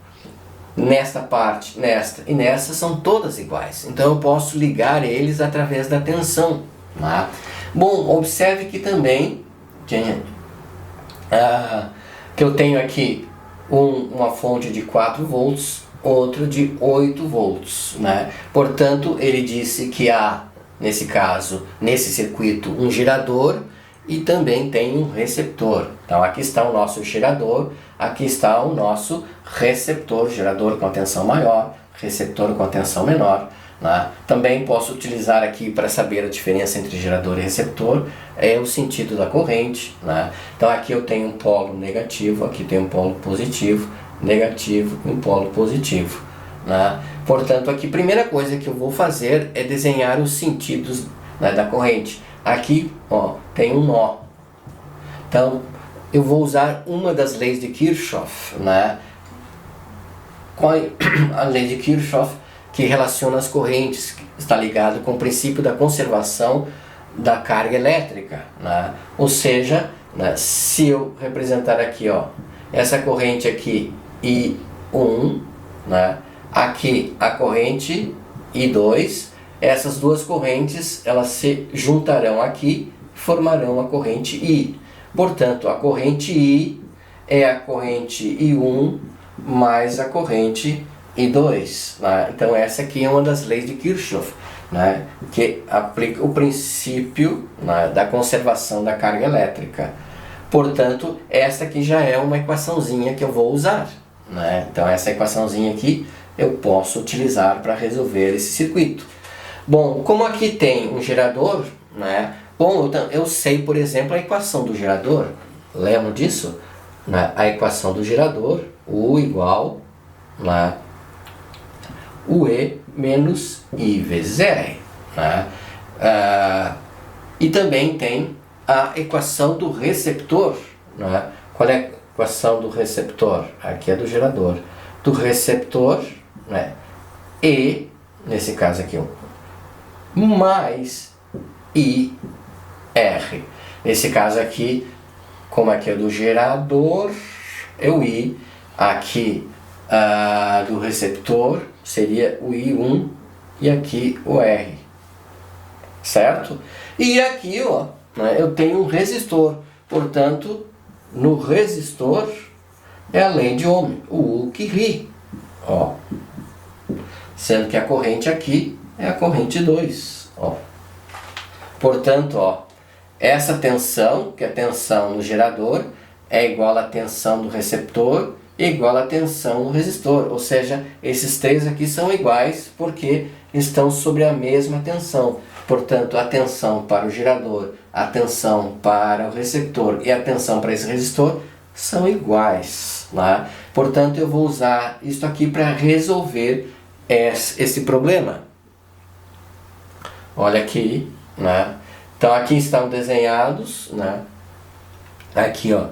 nesta parte, nesta e nesta são todas iguais. Então eu posso ligar eles através da tensão, né? Bom, observe que também que eu tenho aqui uma fonte de 4 volts, outro de 8 volts, né? Portanto, ele disse que há, nesse caso, nesse circuito, um gerador e também tem um receptor. Então aqui está o nosso gerador, aqui está o nosso receptor, gerador com a tensão maior, receptor com a tensão menor, né? Também posso utilizar aqui para saber a diferença entre gerador e receptor, é o sentido da corrente, né? Então aqui eu tenho um polo negativo, aqui tem um polo positivo, negativo e um polo positivo, né? Portanto, aqui a primeira coisa que eu vou fazer é desenhar os sentidos, né, da corrente. Aqui, ó, tem um nó. Então, eu vou usar uma das leis de Kirchhoff, né? Qual é a lei de Kirchhoff que relaciona as correntes, que está ligado com o princípio da conservação da carga elétrica, né? Ou seja, né, se eu representar aqui, ó, essa corrente aqui I1, né? Aqui a corrente I2, essas duas correntes elas se juntarão aqui e formarão a corrente I. Portanto, a corrente I é a corrente I1 mais a corrente I2. Né? Então essa aqui é uma das leis de Kirchhoff, né? Que aplica o princípio, né, da conservação da carga elétrica. Portanto, essa aqui já é uma equaçãozinha que eu vou usar. Né? Então essa equaçãozinha aqui eu posso utilizar para resolver esse circuito. Bom, como aqui tem um gerador, né? Bom, eu sei, por exemplo, a equação do gerador. Lembram disso? Né? A equação do gerador, U igual, né, UE menos I vezes R. Né? E também tem a equação do receptor. Né? Qual é a equação do receptor? Aqui é do gerador. Do receptor, né? E, nesse caso aqui, mais IR. Nesse caso aqui, como aqui é do gerador, é o I. Aqui do receptor seria o I1 e aqui o R. Certo? E aqui, ó, né, eu tenho um resistor. Portanto, no resistor é a lei de Ohm, o U que ri. Ó. Sendo que a corrente aqui é a corrente 2. Ó. Portanto, ó, essa tensão, que é a tensão no gerador, é igual à tensão do receptor e igual à tensão no resistor. Ou seja, esses três aqui são iguais porque estão sobre a mesma tensão. Portanto, a tensão para o gerador, a tensão para o receptor e a tensão para esse resistor são iguais. Né? Portanto, eu vou usar isso aqui para resolver esse problema. Olha aqui, né? Então aqui estão desenhados, né? Aqui, ó,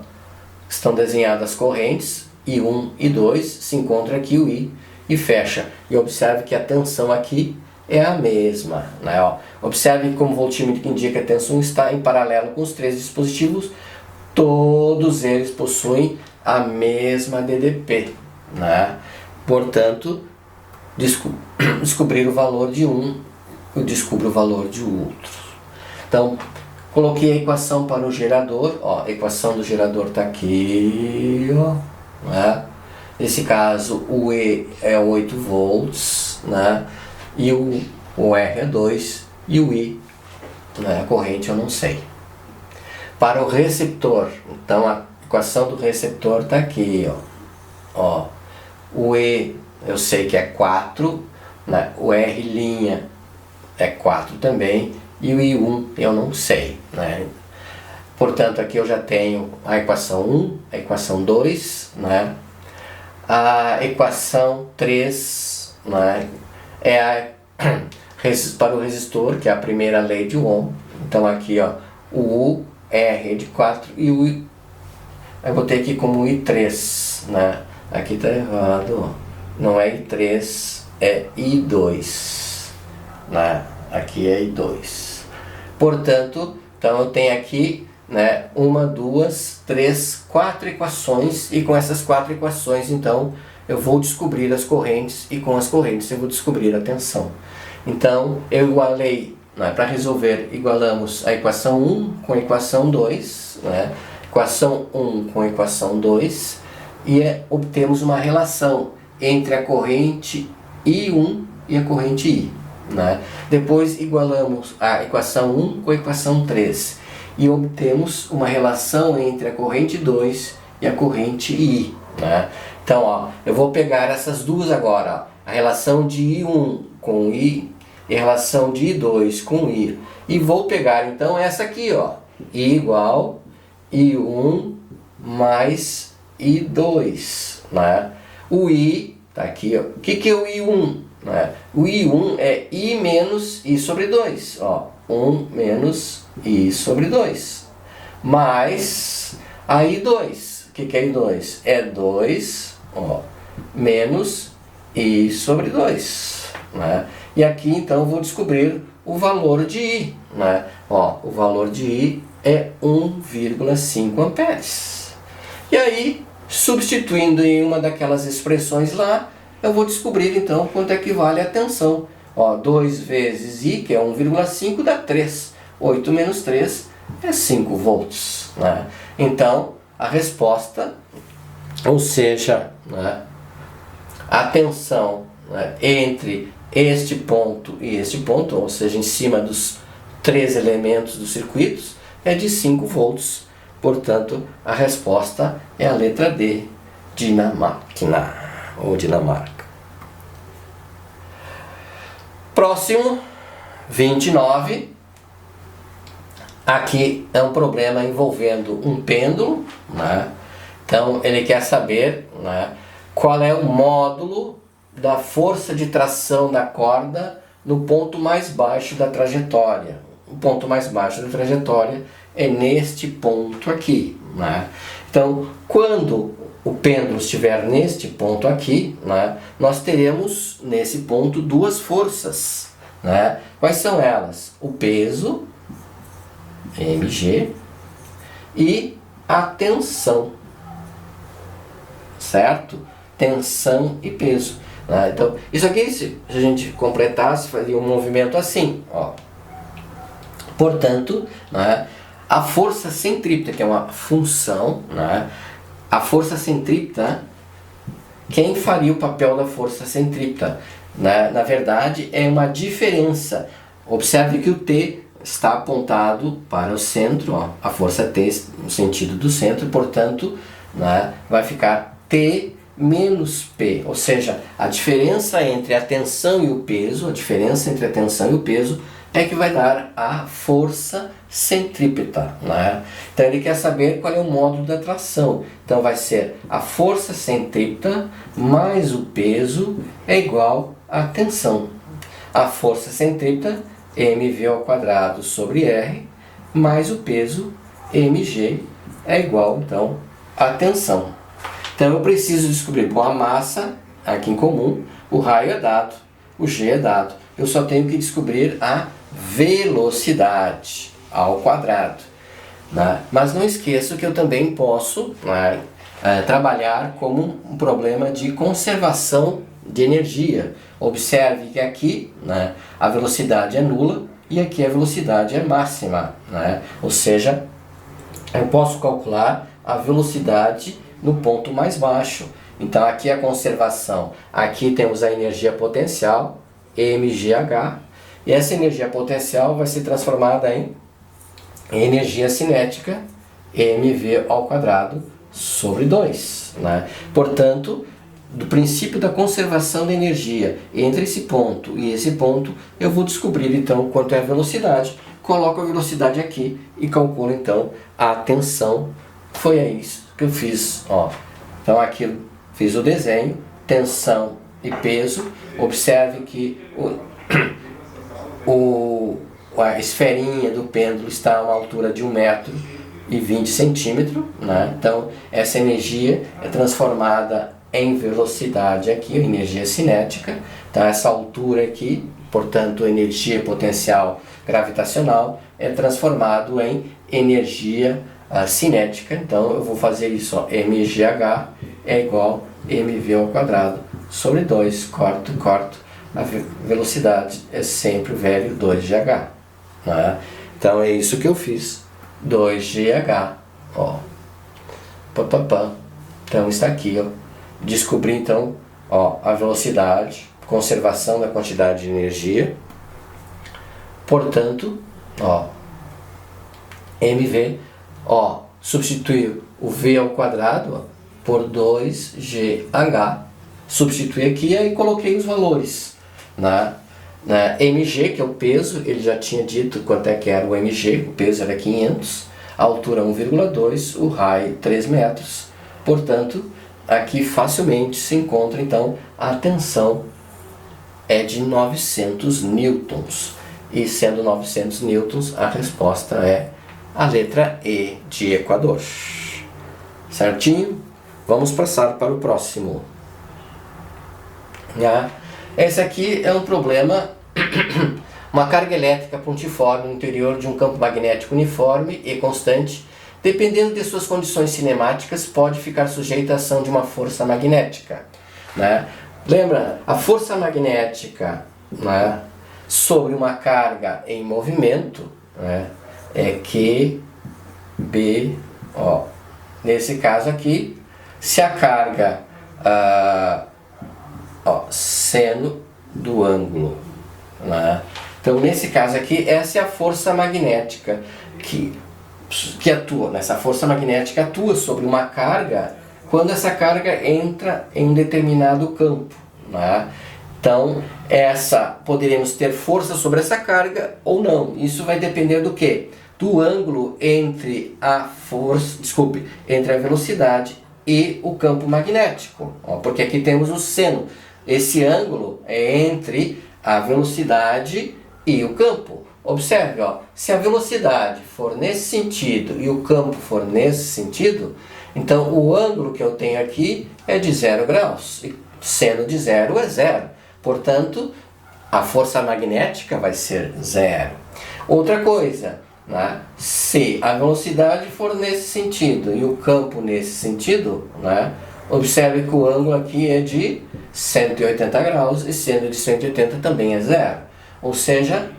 estão desenhadas as correntes I1 e I2, se encontra aqui o I e fecha. E observe que a tensão aqui é a mesma, né? Ó, observe como o voltímetro indica que a tensão está em paralelo com os três dispositivos, todos eles possuem a mesma DDP, né? Portanto, descobrir o valor de um, eu descubro o valor de outro. Então, coloquei a equação para o gerador, ó, a equação do gerador está aqui, ó, né? Nesse caso, o E é 8 volts, né? E o R é 2 e o I, né, a corrente eu não sei. Para o receptor, então a equação do receptor está aqui, ó. O E eu sei que é 4, né? O R' é 4 também, e o I1 eu não sei, né? Portanto, aqui eu já tenho a equação 1, a equação 2, né? A equação 3, né, é para o resistor, que é a primeira lei de Ohm. Então aqui, ó, o U, R é de 4 e o I, eu botei aqui como I3, né? Aqui tá errado, ó. Não é I3, é I2, né? Aqui é I2. Portanto, então eu tenho aqui, né, 1, 2, 3, 4 equações, e com essas 4 equações, então, eu vou descobrir as correntes, e com as correntes eu vou descobrir a tensão. Então, eu igualei, né, para resolver, igualamos a equação 1 com a equação 2, né, equação 1 com a equação 2, e obtemos uma relação entre a corrente I1 e a corrente I. Né? Depois igualamos a equação 1 com a equação 3 e obtemos uma relação entre a corrente 2 e a corrente I. Né? Então, ó, eu vou pegar essas duas agora, ó, a relação de I1 com I e a relação de I2 com I, e vou pegar então essa aqui, ó, I igual I1 mais I2. Né? O I tá aqui, ó. O que é o I1? Né? O I1 é I menos I sobre 2, ó, 1 menos I sobre 2, mais a I2. O que é I2? É 2, ó, menos I sobre 2. Né? E aqui então eu vou descobrir o valor de I. Né? Ó, o valor de I é 1,5 amperes. E aí Substituindo em uma daquelas expressões lá, eu vou descobrir então quanto é que vale a tensão. 2 vezes I, que é 1,5, dá 3. 8 menos 3 é 5 volts. Né? Então, a resposta, ou seja, né, a tensão, né, entre este ponto e este ponto, ou seja, em cima dos 3 elementos dos circuitos, é de 5 volts. Portanto, a resposta é a letra D, Dinamáquina, ou Dinamarca. Próximo, 29. Aqui é um problema envolvendo um pêndulo, né? Então ele quer saber, né, qual é o módulo da força de tração da corda no ponto mais baixo da trajetória. O ponto mais baixo da trajetória é neste ponto aqui, né? Então, quando o pêndulo estiver neste ponto aqui, né, nós teremos nesse ponto 2 forças, né? Quais são elas? O peso, mg, e a tensão, certo? Tensão e peso. Né? Então, isso aqui, se a gente completasse, faria um movimento assim, ó. Portanto, né, a força centrípeta, que é uma função, né, a força centrípeta, quem faria o papel da força centrípeta? Né? Na verdade, é uma diferença. Observe que o T está apontado para o centro, ó, a força T no sentido do centro, portanto, né, vai ficar T menos P, ou seja, a diferença entre a tensão e o peso, é que vai dar a força centrípeta. Né? Então ele quer saber qual é o módulo da tração. Então vai ser a força centrípeta mais o peso é igual à tensão. A força centrípeta, mv ao quadrado sobre r, mais o peso, mg, é igual então à tensão. Então eu preciso descobrir, bom, a massa, aqui em comum, o raio é dado, o g é dado. Eu só tenho que descobrir a velocidade ao quadrado. Né? Mas não esqueça que eu também posso, né, trabalhar como um problema de conservação de energia. Observe que aqui, né, a velocidade é nula e aqui a velocidade é máxima. Né? Ou seja, eu posso calcular a velocidade no ponto mais baixo. Então aqui a conservação, aqui temos a energia potencial, mgh, e essa energia potencial vai ser transformada em energia cinética, mv ao quadrado sobre 2. Né? Portanto, do princípio da conservação da energia entre esse ponto e esse ponto, eu vou descobrir então quanto é a velocidade. Coloco a velocidade aqui e calculo então a tensão. Foi isso que eu fiz. Ó. Então aqui eu fiz o desenho, tensão e peso. Observe que a esferinha do pêndulo está a uma altura de 1,20 m, né? Então essa energia é transformada em velocidade aqui, energia cinética. Então essa altura aqui, portanto energia potencial gravitacional, é transformado em energia cinética. Então eu vou fazer isso, ó, mgh é igual a mv ao quadrado sobre 2, corto, a velocidade é sempre o velho 2gh. Né? Então é isso que eu fiz, 2gh, ó. Então está aqui, ó. Descobri então, ó, a velocidade, conservação da quantidade de energia. Portanto, ó, mv, ó, substituir o v ao quadrado, ó, por 2gh. Substituí aqui e aí coloquei os valores. Na mg, que é o peso, ele já tinha dito quanto é que era o mg, o peso era 500, a altura 1,2, o raio 3 metros. Portanto, aqui facilmente se encontra então a tensão é de 900 newtons. E sendo 900 newtons, a resposta é a letra E de Equador. Certinho? Vamos passar para o próximo. Esse aqui é um problema, uma carga elétrica pontiforme no interior de um campo magnético uniforme e constante dependendo de suas condições cinemáticas, pode ficar sujeito à ação de uma força magnética, né? Lembra, a força magnética, né, sobre uma carga em movimento, né, é QB, ó. Nesse caso aqui, se a carga, seno do ângulo, né? Então nesse caso aqui, essa é a força magnética que atua, né? Essa força magnética atua sobre uma carga quando essa carga entra em um determinado campo, né? Então poderíamos ter força sobre essa carga ou não. Isso vai depender do quê? Do ângulo entre entre a velocidade e o campo magnético, ó, porque aqui temos o seno. Esse ângulo é entre a velocidade e o campo. Observe, ó, se a velocidade for nesse sentido e o campo for nesse sentido, então o ângulo que eu tenho aqui é de 0 graus. E seno de 0 é 0. Portanto, a força magnética vai ser 0. Outra coisa, né? Se a velocidade for nesse sentido e o campo nesse sentido, né? Observe que o ângulo aqui é de 180 graus e seno de 180 também é 0. Ou seja,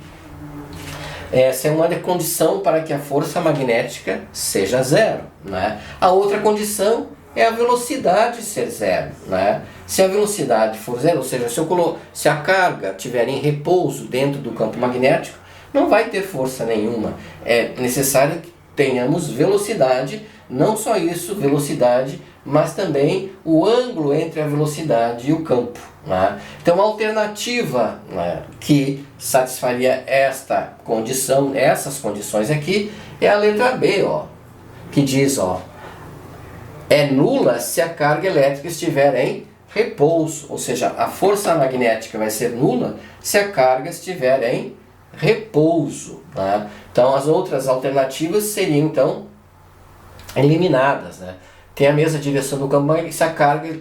essa é uma condição para que a força magnética seja 0, né? A outra condição é a velocidade ser 0, né? Se a velocidade for 0, ou seja, se a carga estiver em repouso dentro do campo magnético, não vai ter força nenhuma. É necessário que tenhamos velocidade, não só isso, velocidade, mas também o ângulo entre a velocidade e o campo, né? Então a alternativa, né, que satisfaria esta condição, essas condições aqui, é a letra B, ó, que diz, ó, é nula se a carga elétrica estiver em repouso, ou seja, a força magnética vai ser nula se a carga estiver em repouso, né? Então as outras alternativas seriam então eliminadas, né? Tem a mesma direção do campo magnético se a carga,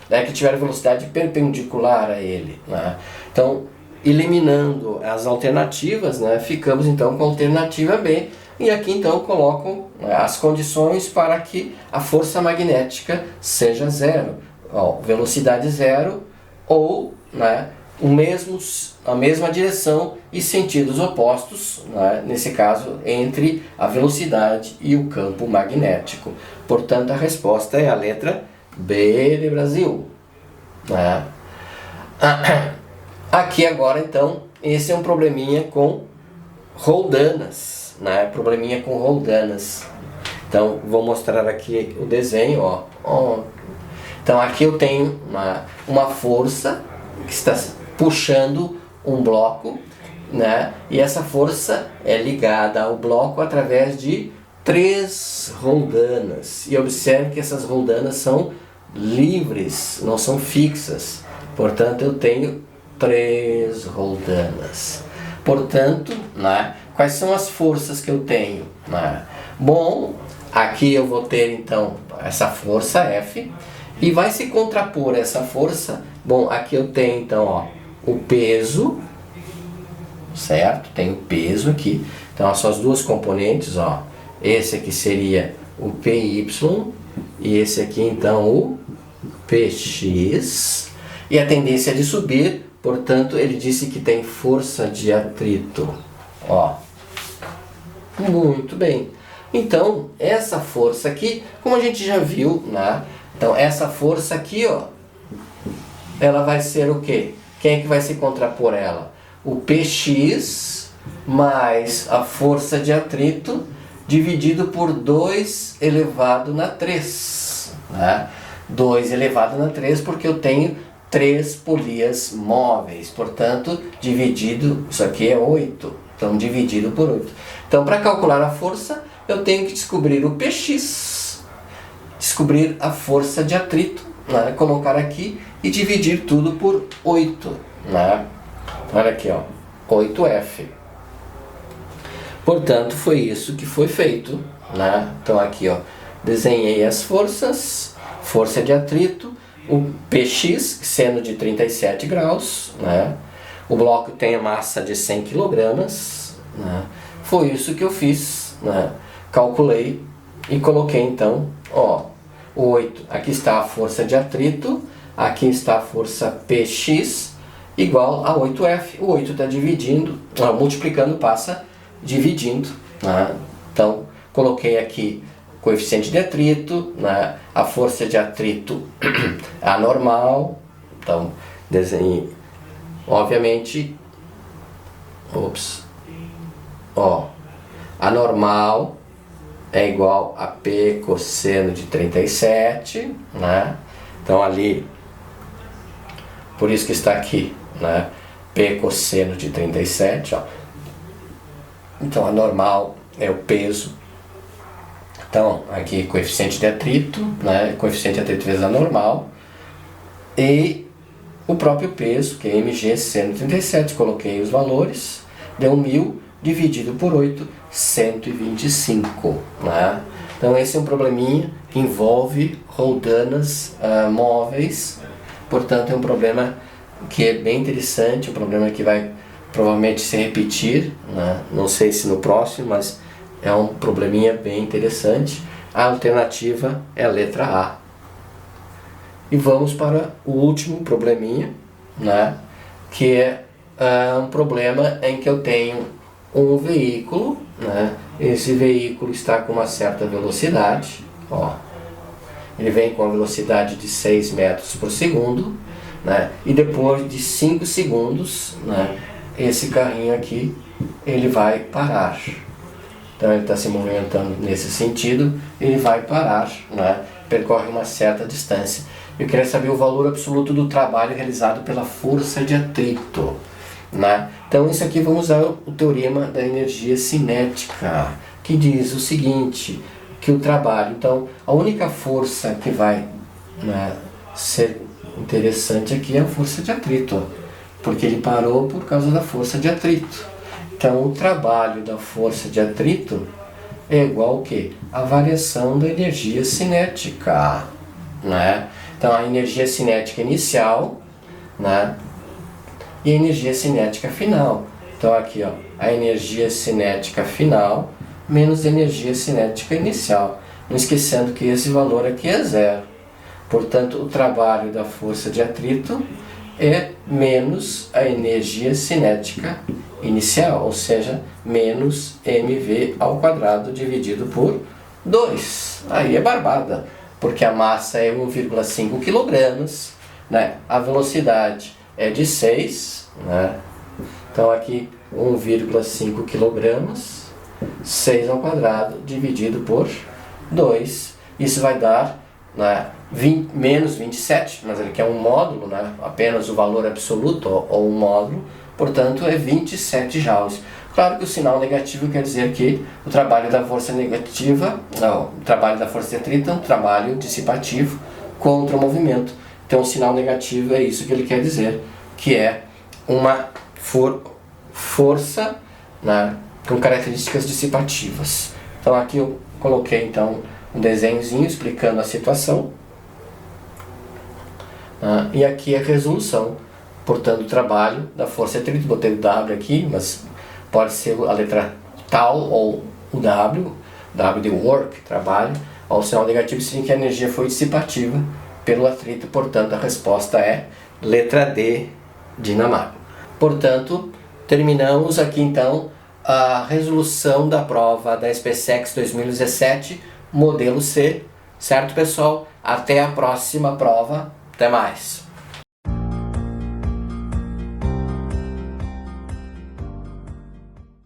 né, que tiver velocidade perpendicular a ele, né? Então, eliminando as alternativas, né, ficamos então com a alternativa B. E aqui então coloco, né, as condições para que a força magnética seja 0. Ó, velocidade 0 ou, né, a mesma direção e sentidos opostos, né, nesse caso entre a velocidade e o campo magnético. Portanto, a resposta é a letra B de Brasil, né? Aqui agora então, esse é um probleminha com roldanas, né? Probleminha com roldanas. Então vou mostrar aqui o desenho, ó. Então aqui eu tenho uma força que está puxando um bloco, né? E essa força é ligada ao bloco através de 3 roldanas. E observe que essas roldanas são livres, não são fixas. Portanto, eu tenho 3 roldanas. Portanto, né, quais são as forças que eu tenho, né? Bom, aqui eu vou ter então essa força F e vai se contrapor essa força. Bom, aqui eu tenho então, ó, o peso, certo? Tem o peso aqui. Então, as suas duas componentes, ó. Esse aqui seria o PY e esse aqui então o PX. E a tendência é de subir, portanto, ele disse que tem força de atrito, ó. Muito bem. Então, essa força aqui, como a gente já viu, né? Então, essa força aqui, ó, ela vai ser o quê? Quem é que vai se contrapor ela? O PX mais a força de atrito dividido por 2 elevado na 3. Né? 2 elevado na 3 porque eu tenho 3 polias móveis. Portanto, dividido, isso aqui é 8. Então, dividido por 8. Então, para calcular a força, eu tenho que descobrir o PX, descobrir a força de atrito, né? Colocar aqui e dividir tudo por 8. Né? Olha aqui, ó, 8F. Portanto, foi isso que foi feito. Né? Então aqui, ó, desenhei as forças, força de atrito, o PX, seno de 37 graus, né? O bloco tem a massa de 100 kg, né? Foi isso que eu fiz, né? Calculei e coloquei então, ó, o 8, aqui está a força de atrito, aqui está a força Px igual a 8F. O 8 está dividindo, multiplicando passa dividindo, né? Então coloquei aqui o coeficiente de atrito, né? A força de atrito anormal, então desenhei, obviamente, ó, anormal é igual a P cosseno de 37, né? Então ali, por isso que está aqui, né? P cosseno de 37, ó. Então anormal é o peso. Então aqui coeficiente de atrito, né? Coeficiente de atrito vezes anormal. E o próprio peso, que é mg seno 37, coloquei os valores, deu 1000 dividido por 8, 125, né? Então esse é um probleminha que envolve roldanas móveis, portanto é um problema que é bem interessante, um problema que vai provavelmente se repetir, né? Não sei se no próximo, mas é um probleminha bem interessante. A alternativa é a letra A. E vamos para o último probleminha, né? Que é um problema em que eu tenho um veículo, né? Esse veículo está com uma certa velocidade, ó. Ele vem com a velocidade de 6 metros por segundo, né? E depois de 5 segundos, né? Esse carrinho aqui, ele vai parar. Então ele está se movimentando nesse sentido, ele vai parar, né? Percorre uma certa distância. Eu queria saber o valor absoluto do trabalho realizado pela força de atrito, né? Então isso aqui vamos usar o teorema da energia cinética, que diz o seguinte, que o trabalho, então a única força que vai, né, ser interessante aqui é a força de atrito, porque ele parou por causa da força de atrito. Então o trabalho da força de atrito é igual ao quê? A variação da energia cinética, né? Então a energia cinética inicial, né? E a energia cinética final. Então aqui, ó, a energia cinética final menos a energia cinética inicial. Não esquecendo que esse valor aqui é zero. Portanto, o trabalho da força de atrito é menos a energia cinética inicial, ou seja, menos mv ao quadrado dividido por 2. Aí é barbada, porque a massa é 1,5 kg, né? A velocidade é de 6, né? Então aqui 1,5 kg, 6 ao quadrado dividido por 2. Isso vai dar, né, menos 27, mas ele quer um módulo, né? Apenas o valor absoluto ou um módulo, portanto é 27 joules. Claro que o sinal negativo quer dizer que o trabalho da força negativa, não, o trabalho da força de atrito é um trabalho dissipativo contra o movimento. Então o sinal negativo é isso que ele quer dizer, que é uma força, né, com características dissipativas. Então aqui eu coloquei então um desenhozinho explicando a situação, e aqui a resolução, portanto o trabalho da força de atrito, botei o W aqui, mas pode ser a letra tal ou o W de work, trabalho, ao sinal negativo significa que a energia foi dissipativa pelo atrito, portanto a resposta é letra D, Dinamarca. Portanto, terminamos aqui então a resolução da prova da SpaceX 2017, modelo C, certo pessoal? Até a próxima prova, até mais!